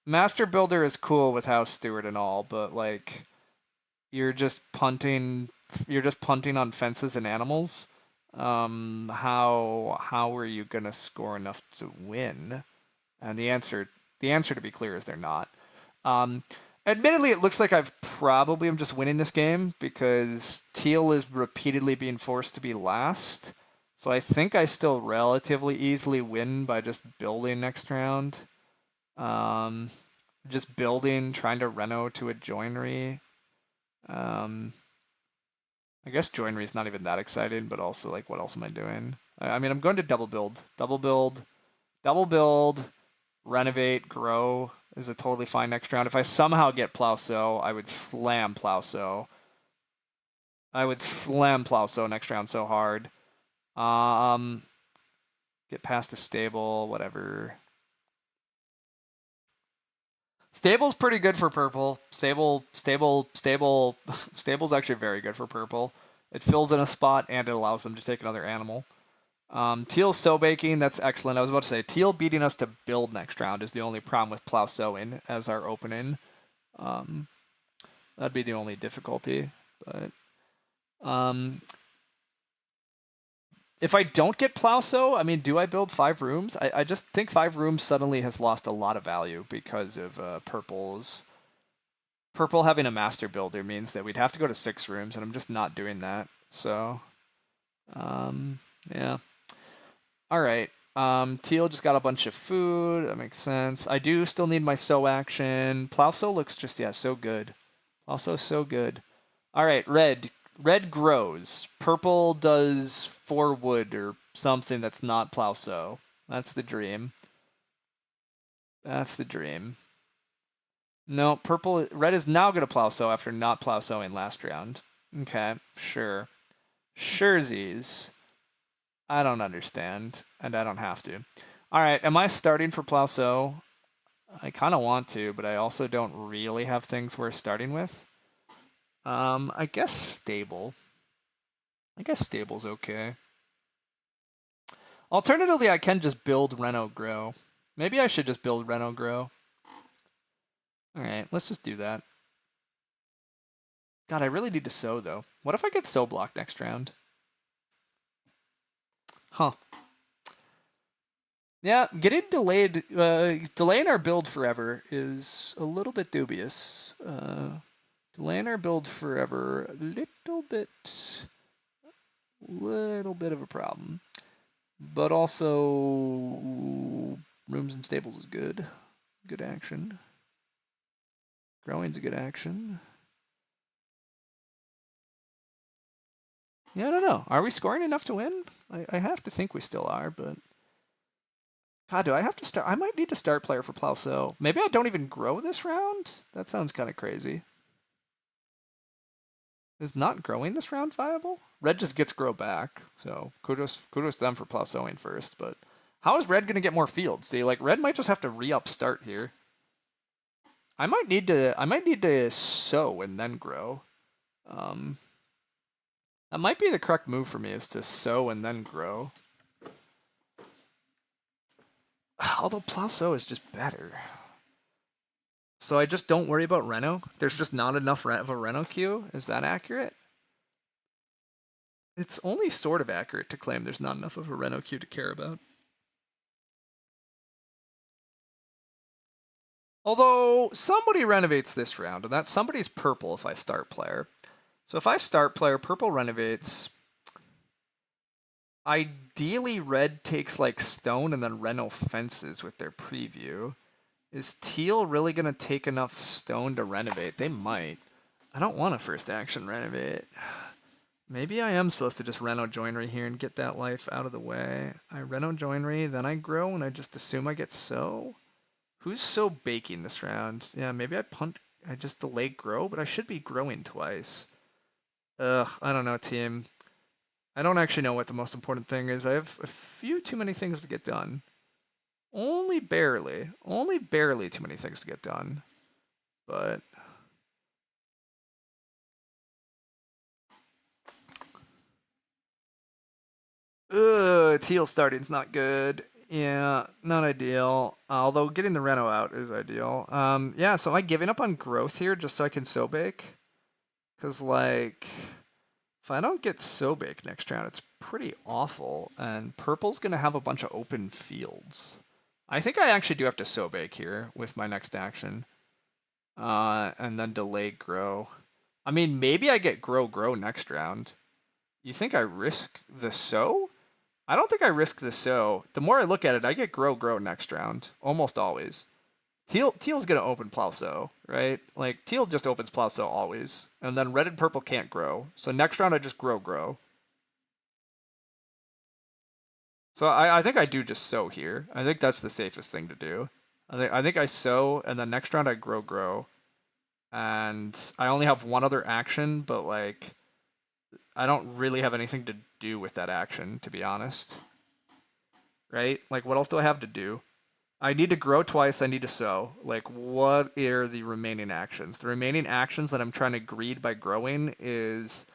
Master Builder is cool with House Steward and all, but like you're just punting on fences and animals. How are you gonna score enough to win? And the answer to be clear is they're not. Um, Admittedly, it looks like I've probably am just winning this game because Teal is repeatedly being forced to be last. So I think I still relatively easily win by just building next round. Um, just building, trying to reno to a joinery. Um, I guess joinery is not even that exciting, but also like, what else am I doing? I mean, I'm going to double build, renovate, grow is a totally fine next round. If I somehow get Plauceau, I would slam Plauceau. I would slam Plauceau next round so hard. Um, get past a stable, whatever. Stable's pretty good for purple. Stable's actually very good for purple. It fills in a spot and it allows them to take another animal. Teal's so baking, that's excellent. I was about to say, Teal beating us to build next round is the only problem with Plauceauing as our opening. That'd be the only difficulty. But if I don't get Plauceau, I mean, do I build 5 rooms? I just think 5 rooms suddenly has lost a lot of value because of purple's. Purple having a master builder means that we'd have to go to 6 rooms, and I'm just not doing that. So, yeah. All right. Teal just got a bunch of food. That makes sense. I do still need my sow action. Plauceau looks just, yeah, so good. Also so good. All right, red. Red grows. Purple does 4 wood or something that's not Plauceau. That's the dream. That's the dream. No, red is now going to Plauceau after not Plauceauing last round. Okay, sure. Surezies. I don't understand, and I don't have to. All right, am I starting for Plauceau? I kind of want to, but I also don't really have things worth starting with. I guess stable. I guess stable's okay. Alternatively, I can just build Reno Grow. Maybe I should just build Reno Grow. Alright, let's just do that. God, I really need to sow, though. What if I get sow block next round? Huh. Yeah, getting delayed, delaying our build forever is a little bit dubious. Delaying our build forever, a little bit of a problem. But also, rooms and stables is good. Good action. Growing's a good action. Yeah, I don't know. Are we scoring enough to win? I have to think we still are, but God, do I have to start? I might need to start player for Plauso. Maybe I don't even grow this round? That sounds kind of crazy. Is not growing this round viable? Red just gets grow back, so kudos to them for Plausoing first, but how is Red going to get more fields? See, like, Red might just have to re-up start here. I might need to sow and then grow. That might be the correct move for me, is to sow and then grow. Although Plauso is just better. So I just don't worry about Reno? There's just not enough of a Reno queue? Is that accurate? It's only sort of accurate to claim there's not enough of a Reno queue to care about. Although, somebody renovates this round, and that somebody's purple if I start player. So if I start player, purple renovates. Ideally, red takes like stone and then Reno fences with their preview. Is teal really going to take enough stone to renovate? They might. I don't want a first action renovate. Maybe I am supposed to just Reno Joinery here and get that life out of the way. I Reno Joinery, then I grow, and I just assume I get sow. Who's so baking this round? Yeah, maybe I punt. I just delay grow, but I should be growing twice. Ugh, I don't know, team. I don't actually know what the most important thing is. I have a few too many things to get done. Only barely too many things to get done. But teal starting's not good. Yeah, not ideal. Although getting the Reno out is ideal. Yeah, so am I giving up on growth here just so I can sow bake? Because, like, if I don't get sow bake next round, it's pretty awful. And purple's going to have a bunch of open fields. I think I actually do have to sow bake here with my next action. And then delay grow. I mean, maybe I get grow next round. You think I risk the sow? I don't think I risk the sow. The more I look at it, I get grow next round. Almost always. Teal's gonna open Plauso, right? Like, teal just opens Plauso always. And then red and purple can't grow. So next round I just grow. So I think I do just sow here. I think that's the safest thing to do. I think I sow, and then next round I grow. And I only have one other action, but, like, I don't really have anything to do with that action, to be honest. Right? Like, what else do I have to do? I need to grow twice, I need to sow. Like, what are the remaining actions? The remaining actions that I'm trying to greed by growing is,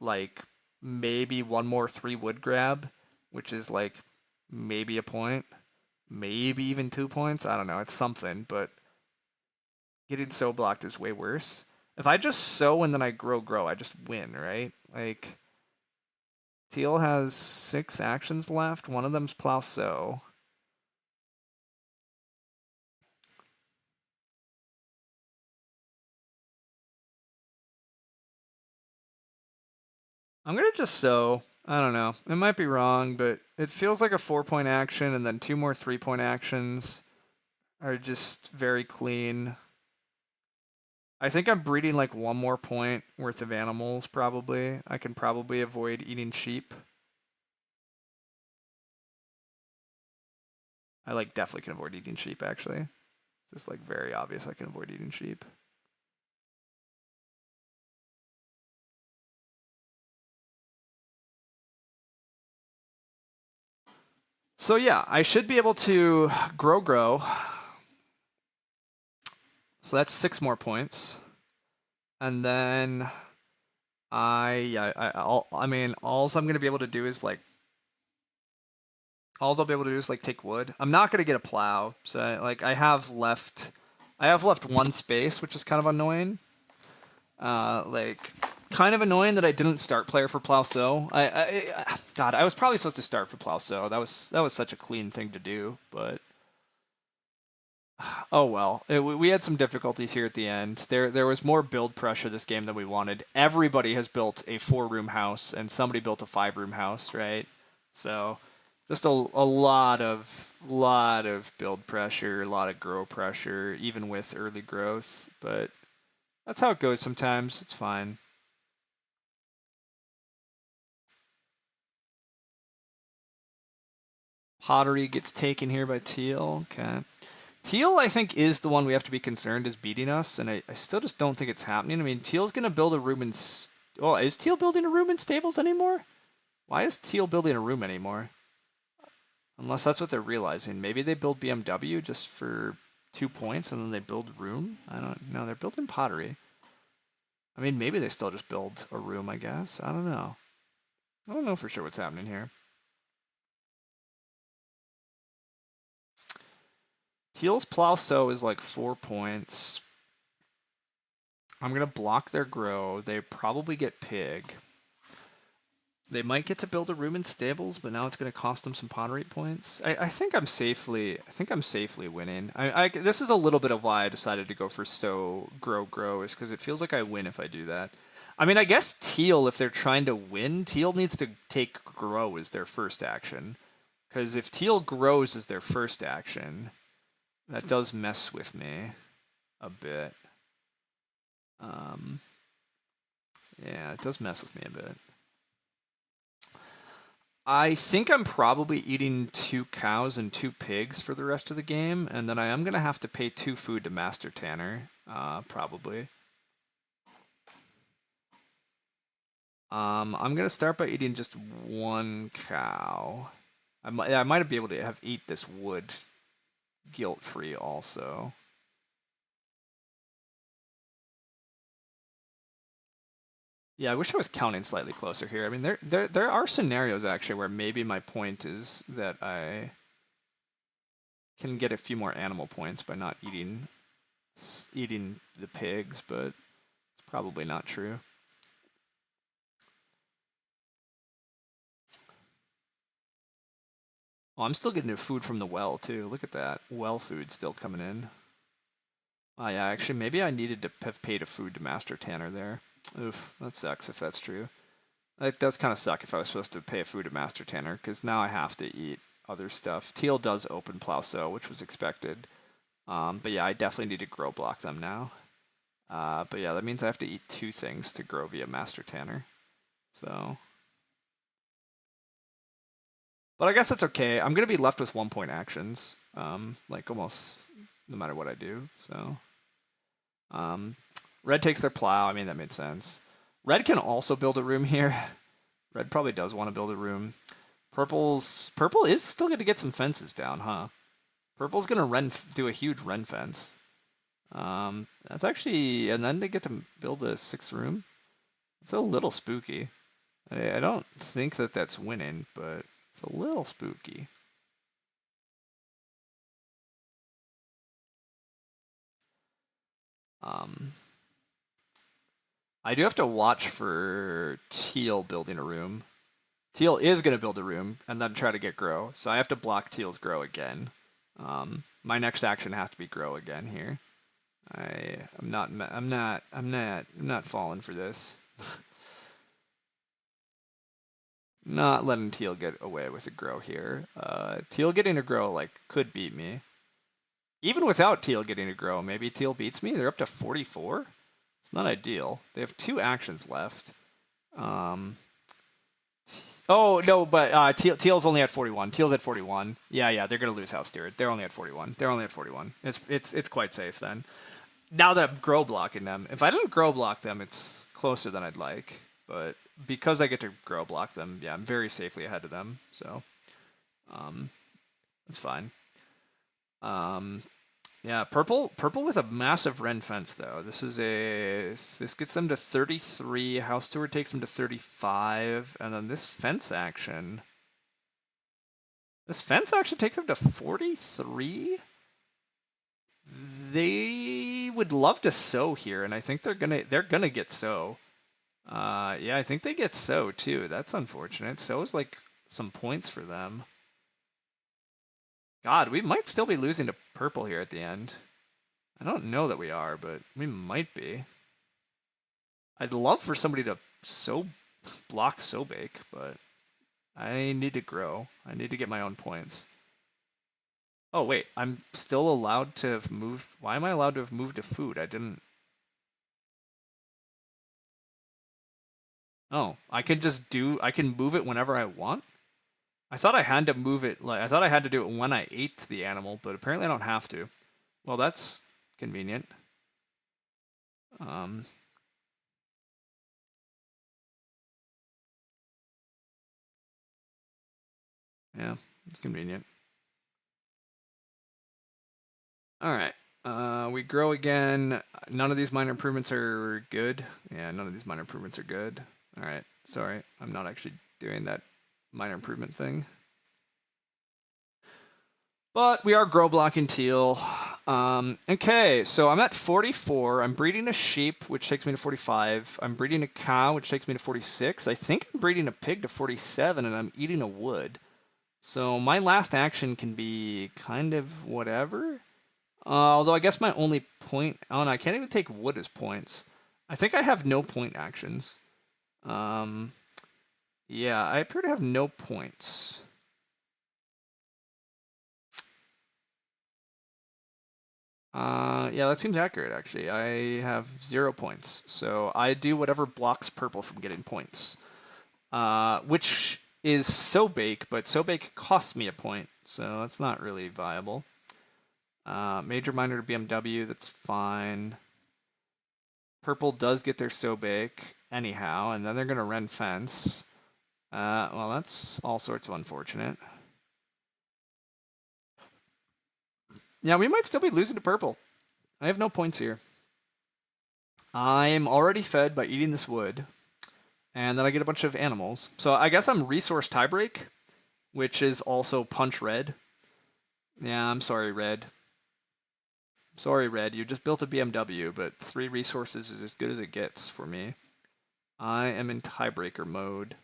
like, maybe one more 3 wood grab, which is, like, maybe a point. Maybe even 2 points. I don't know. It's something, but getting sow blocked is way worse. If I just sow and then I grow, I just win, right? Like, teal has 6 actions left. One of them's plow sow. I'm gonna just sow. I don't know. It might be wrong, but it feels like a 4-point action, and then 2 more 3-point actions are just very clean. I think I'm breeding like 1 more point worth of animals, probably. I can probably avoid eating sheep. I, like, definitely can avoid eating sheep, actually. It's just, like, very obvious I can avoid eating sheep. So yeah, I should be able to grow. So that's 6 more points. And then I mean, all I'm gonna be able to do is, like, all I'll be able to do is, like, take wood. I'm not gonna get a plow, so, like, I have left 1 space, which is kind of annoying. Like, kind of annoying that I didn't start player for plow so. God, I was probably supposed to start for plow so. That was such a clean thing to do, but oh well. We had some difficulties here at the end. There was more build pressure this game than we wanted. Everybody has built a 4-room house, and somebody built a 5-room house, right? So just a lot of build pressure, a lot of grow pressure, even with early growth. But that's how it goes sometimes. It's fine. Pottery gets taken here by Teal. Okay. Teal, I think, is the one we have to be concerned is beating us, and I still just don't think it's happening. I mean, Teal's going to build a room in... Oh, is Teal building a room in stables anymore? Why is Teal building a room anymore? Unless that's what they're realizing. Maybe they build BMW just for 2 points, and then they build room? I don't know. They're building pottery. I mean, maybe they still just build a room, I guess. I don't know. I don't know for sure what's happening here. Teal's plow sow is like 4 points. I'm going to block their grow. They probably get pig. They might get to build a room in stables, but now it's going to cost them some pottery points. I think I'm safely winning. This is a little bit of why I decided to go for sow grow is because it feels like I win if I do that. I mean, I guess Teal, if they're trying to win, Teal needs to take grow as their first action. Because if Teal grows as their first action, that does mess with me a bit. Yeah, it does mess with me a bit. I think I'm probably eating 2 cows and 2 pigs for the rest of the game, and then I am going to have to pay 2 food to Master Tanner, probably. I'm going to start by eating just 1 cow. I might be able to eat this wood guilt-free also. Yeah, I wish I was counting slightly closer here. I mean, there are scenarios actually where maybe my point is that I can get a few more animal points by not eating the pigs, but it's probably not true. Oh, I'm still getting food from the well too. Look at that. Well food still coming in. Oh yeah, actually maybe I needed to have paid a food to Master Tanner there. Oof, that sucks if that's true. It does kind of suck if I was supposed to pay a food to Master Tanner, because now I have to eat other stuff. Teal does open plow sow, which was expected. But yeah, I definitely need to grow block them now. But yeah, that means I have to eat 2 things to grow via Master Tanner. So... But I guess that's okay. I'm going to be left with 1 point actions, like almost no matter what I do. So, red takes their plow. I mean, that made sense. Red can also build a room here. Red probably does want to build a room. Purple is still going to get some fences down, huh? Purple's going to do a huge Ren fence. That's actually, and then they get to build a 6th room. It's a little spooky. I don't think that that's winning, but it's a little spooky. I do have to watch for Teal building a room. Teal is going to build a room and then try to get grow, so I have to block Teal's grow again. My next action has to be grow again here. I'm not falling for this. Not letting Teal get away with a grow here. Teal getting a grow could beat me. Even without Teal getting a grow, maybe Teal beats me. They're up to 44. It's not ideal. They have 2 actions left. Oh no, but Teal's only at 41. Teal's at 41. Yeah, they're gonna lose House Steward. They're only at 41. It's quite safe then. Now that I'm grow blocking them, if I didn't grow block them, it's closer than I'd like. But because I get to grow block them, yeah, I'm very safely ahead of them. So, it's fine. Yeah, purple with a massive Ren fence though. This gets them to 33. House Steward takes them to 35, and then this fence action takes them to 43. They would love to sow here, and I think they're gonna get sow. Yeah, I think they get sow too. That's unfortunate. Sow is like some points for them. God, we might still be losing to purple here at the end. I don't know that we are, but we might be. I'd love for somebody to block sow bake, but I need to grow. I need to get my own points. Oh wait, I'm still allowed to have moved. Why am I allowed to have moved to food? I didn't. Oh, I can move it whenever I want? I thought I had to move it, like, I thought I had to do it when I ate the animal, but apparently I don't have to. Well, that's convenient. Um, yeah, it's convenient. All right. We grow again. None of these minor improvements are good. Yeah, none of these minor improvements are good. All right. Sorry, I'm not actually doing that minor improvement thing. But we are grow blocking teal. Okay, so I'm at 44. I'm breeding a sheep, which takes me to 45. I'm breeding a cow, which takes me to 46. I think I'm breeding a pig to 47, and I'm eating a wood. So my last action can be kind of whatever. Although I guess my only point... Oh, no, I can't even take wood as points. I think I have no point actions. Yeah, I appear to have no points. Yeah, that seems accurate, actually. I have 0 points. So I do whatever blocks purple from getting points. Which is Sobake, but Sobake costs me a point, so that's not really viable. Major minor to BMW, that's fine. Purple does get their Sobake anyhow, and then they're going to Ren Fence. Well, that's all sorts of unfortunate. Yeah, we might still be losing to purple. I have no points here. I'm already fed by eating this wood, and then I get a bunch of animals. So I guess I'm resource tiebreak, which is also punch red. Yeah, I'm sorry, red. Sorry, red. You just built a BMW, but 3 resources is as good as it gets for me. I am in tiebreaker mode.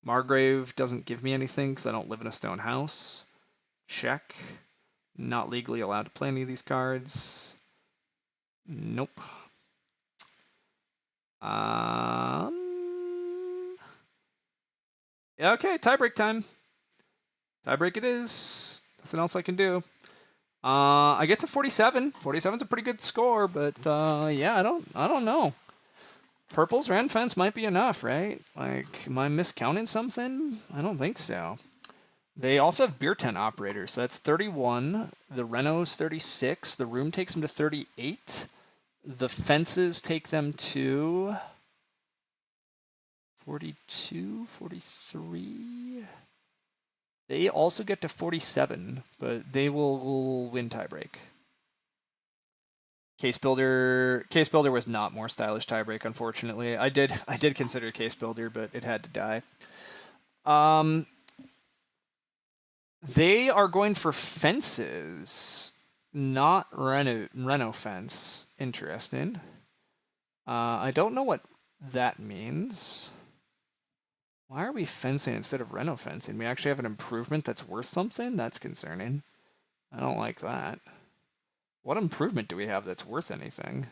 Margrave doesn't give me anything because I don't live in a stone house. Check. Not legally allowed to play any of these cards. Nope. Yeah, okay, tiebreak time. Tiebreak it is. Nothing else I can do. I get to 47. 47's a pretty good score, but yeah, I don't know. Purple's Ren Fence might be enough, right? Like, am I miscounting something? I don't think so. They also have beer tent operators, so that's 31. The Renault's 36. The room takes them to 38. The fences take them to 42, 43. They also get to 47, but they will win tiebreak. Case Builder was not more stylish tiebreak, unfortunately. I did consider Case Builder, but it had to die. They are going for fences, not Reno fence. Interesting. I don't know what that means. Why are we fencing instead of Reno fencing? We actually have an improvement that's worth something? That's concerning. I don't like that. What improvement do we have that's worth anything?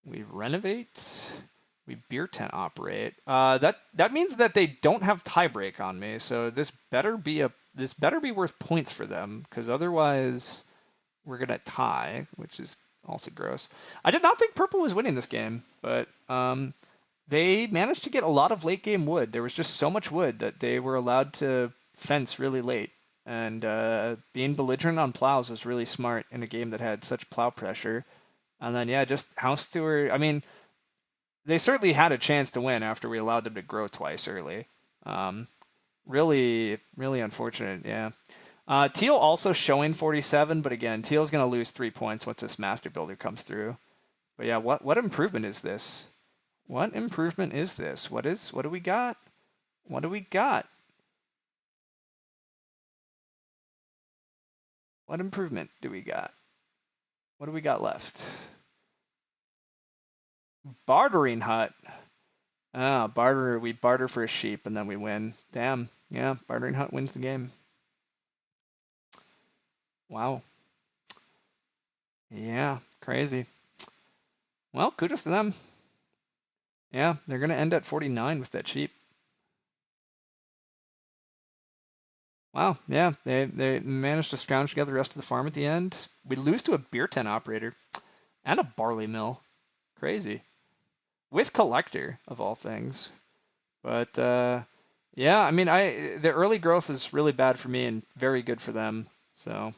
We renovate. We beer tent operate. That means that they don't have tiebreak on me. So this better be worth points for them, because otherwise we're gonna tie, which is also gross. I did not think purple was winning this game, but they managed to get a lot of late game wood. There was just so much wood that they were allowed to fence really late. And being belligerent on plows was really smart in a game that had such plow pressure. And then, yeah, just House Steward. I mean, they certainly had a chance to win after we allowed them to grow twice early. Really, really unfortunate, yeah. Teal also showing 47, but again, Teal's going to lose 3 points once this Master Builder comes through. But yeah, what improvement is this? What improvement is this? What do we got? What do we got? What improvement do we got? What do we got left? Bartering hut. Barter. We barter for a sheep and then we win. Damn. Yeah, bartering hut wins the game. Wow. Yeah, crazy. Well, kudos to them. Yeah, they're gonna end at 49 with that sheep. Wow. Yeah, they managed to scrounge together the rest of the farm at the end. We lose to a beer tent operator and a barley mill. Crazy. With collector of all things. But yeah, Yeah, I mean, the early growth is really bad for me and very good for them. So,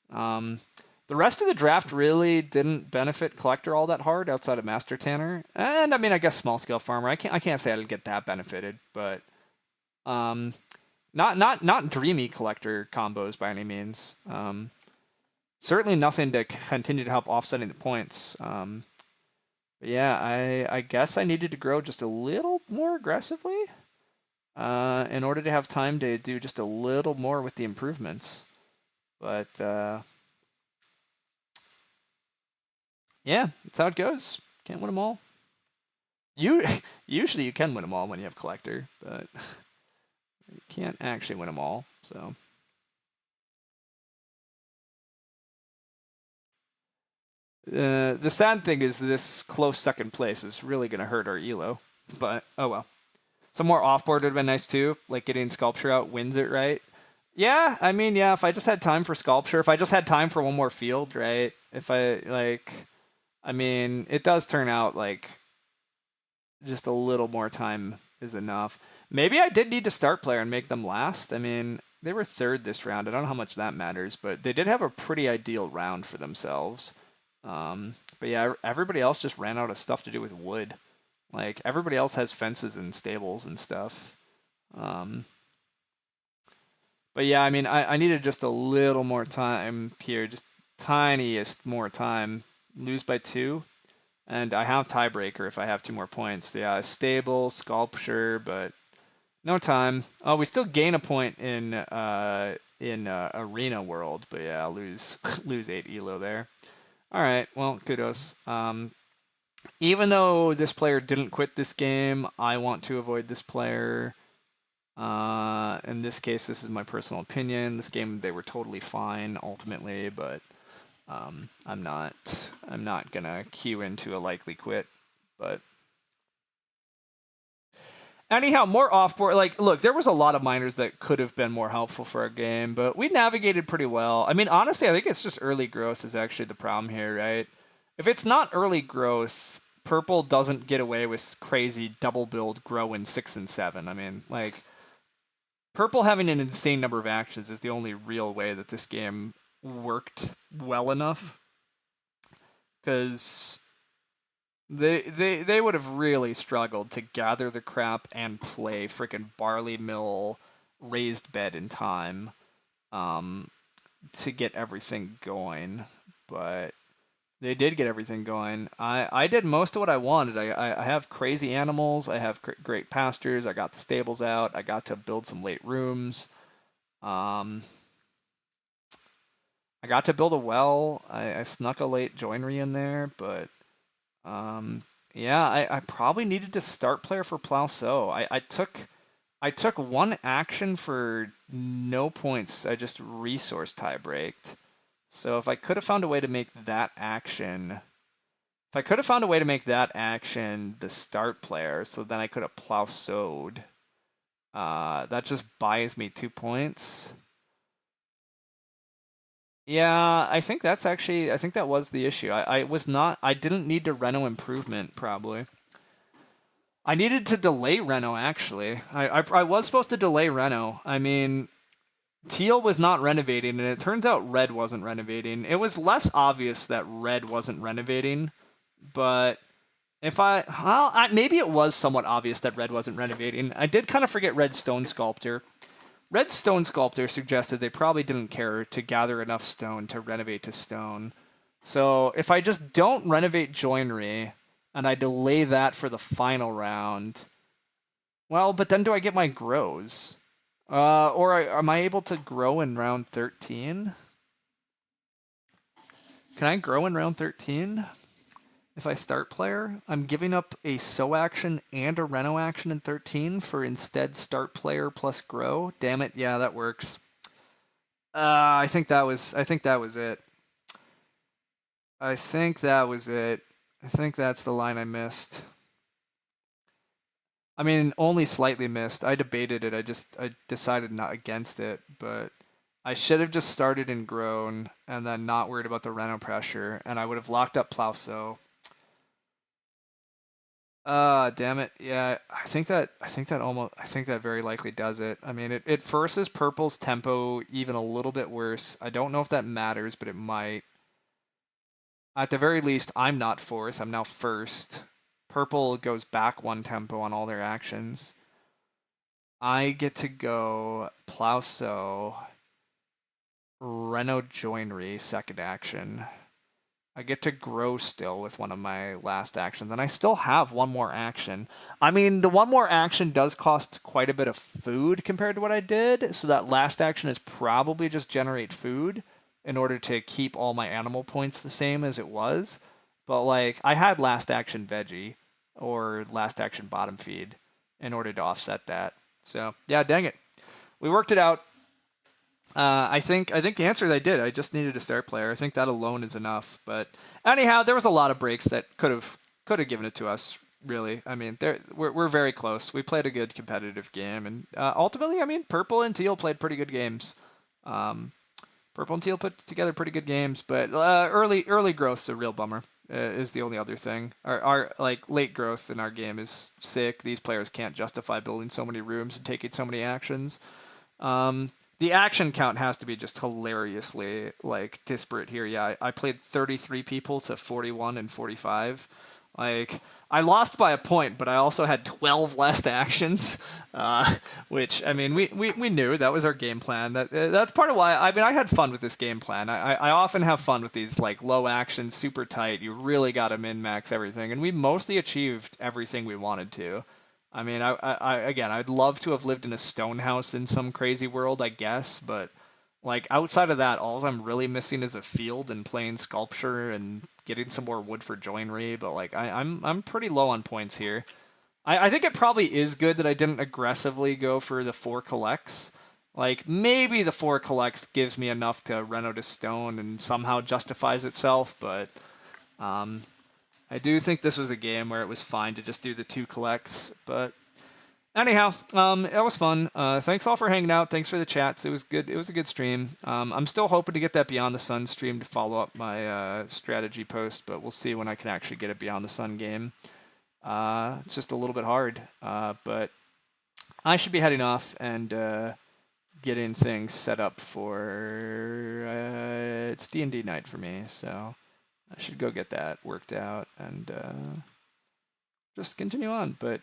um, the rest of the draft really didn't benefit Collector all that hard outside of Master Tanner. And I mean, I guess Small Scale Farmer. I can't say I'd get that benefited, but um, not dreamy Collector combos by any means. Certainly nothing to continue to help offsetting the points. But yeah, I guess I needed to grow just a little more aggressively in order to have time to do just a little more with the improvements. But yeah, that's how it goes. Can't win them all. You usually you can win them all when you have collector, but you can't actually win them all. So the sad thing is this close second place is really gonna hurt our elo. But oh well. Some more offboard would have been nice too. Like getting sculpture out wins it, right? Yeah, I mean, yeah. If I just had time for sculpture, if I just had time for one more field, right? If I like, I mean, it does turn out like just a little more time is enough. Maybe I did need to start player and make them last. I mean, they were third this round. I don't know how much that matters, but they did have a pretty ideal round for themselves. But yeah, everybody else just ran out of stuff to do with wood. Like everybody else has fences and stables and stuff. Um, but yeah, I mean, I needed just a little more time here, just tiniest more time. Lose by 2. And I have tiebreaker if I have 2 more points. Yeah, stable, sculpture, but no time. Oh, we still gain a point in arena world, but yeah, lose lose 8 elo there. All right, well, kudos. Even though this player didn't quit this game, I want to avoid this player. In this case, this is my personal opinion. This game, they were totally fine ultimately, but I'm not gonna queue into a likely quit. But anyhow, more offboard. Like, look, there was a lot of miners that could have been more helpful for our game, but we navigated pretty well. I mean, honestly, I think it's just early growth is actually the problem here, right? If it's not early growth, purple doesn't get away with crazy double build grow in 6 and 7. I mean, like purple having an insane number of actions is the only real way that this game worked well enough because they would have really struggled to gather the crap and play freaking barley mill raised bed in time to get everything going, but they did get everything going. I did most of what I wanted. I have crazy animals. I have great pastures. I got the stables out. I got to build some late rooms. Um, I got to build a well. I snuck a late joinery in there, but yeah, I probably needed to start player for Plow So. I took one action for no points. I just resource tie braked. So if I could have found a way to make that action, if I could have found a way to make that action the start player, so then I could have Plow Sowed. That just buys me 2 points. Yeah, I think that was the issue. I didn't need to Reno improvement, probably. I needed to delay Reno, actually. I was supposed to delay Reno. I mean, teal was not renovating, and it turns out red wasn't renovating. It was less obvious that red wasn't renovating, but maybe it was somewhat obvious that red wasn't renovating. I did kind of forget red stone sculptor. Red Stone Sculptor suggested they probably didn't care to gather enough stone to renovate to stone. So if I just don't renovate joinery and I delay that for the final round, well, but then do I get my grows? Am I able to grow in round 13? Can I grow in round 13? If I start player, I'm giving up a sow action and a reno action in 13 for instead start player plus grow. Damn it, yeah, that works. I think that was it. I think that was it. I think that's the line I missed. I mean, only slightly missed. I debated it. I decided not against it, but I should have just started and grown and then not worried about the reno pressure, and I would have locked up Plauso. Damn it. Yeah, I think that very likely does it. I mean, it forces purple's tempo even a little bit worse. I don't know if that matters, but it might. At the very least, I'm not fourth. I'm now first. Purple goes back one tempo on all their actions. I get to go Plauso, Reno Joinery, second action. I get to grow still with one of my last actions, and I still have one more action. I mean, the one more action does cost quite a bit of food compared to what I did, so that last action is probably just generate food in order to keep all my animal points the same as it was. But, like, I had last action veggie or last action bottom feed in order to offset that. So, yeah, dang it. We worked it out. I think the answer is I did. I just needed a star player. I think that alone is enough. But anyhow, there was a lot of breaks that could have given it to us. Really, I mean, we're very close. We played a good competitive game, and ultimately, I mean, purple and teal played pretty good games. Um, Purple and teal put together pretty good games, but early growth's a real bummer. Is the only other thing. Our like late growth in our game is sick. These players can't justify building so many rooms and taking so many actions. The action count has to be just hilariously like disparate here. Yeah, I played 33 people to 41 and 45. Like I lost by a point, but I also had 12 less actions, which I mean we knew that was our game plan. That's part of why I mean I had fun with this game plan. I often have fun with these like low action, super tight. You really got to min max everything, and we mostly achieved everything we wanted to. I mean, again, I'd love to have lived in a stone house in some crazy world, I guess, but like outside of that, all I'm really missing is a field and playing sculpture and getting some more wood for joinery. But like, I'm pretty low on points here. I think it probably is good that I didn't aggressively go for the 4 collects. Like maybe the 4 collects gives me enough to reno to stone and somehow justifies itself, but I do think this was a game where it was fine to just do the 2 collects, but anyhow, it was fun. Thanks all for hanging out. Thanks for the chats. It was good. It was a good stream. I'm still hoping to get that Beyond the Sun stream to follow up my strategy post, but we'll see when I can actually get a Beyond the Sun game. It's just a little bit hard, but I should be heading off and getting things set up for it's D&D night for me, so I should go get that worked out and just continue on. But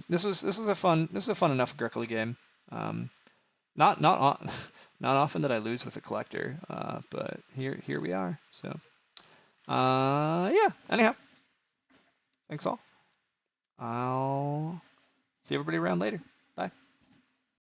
this was a fun enough Agricola game. Not not often that I lose with a collector, but here we are. So yeah. Anyhow, thanks all. I'll see everybody around later.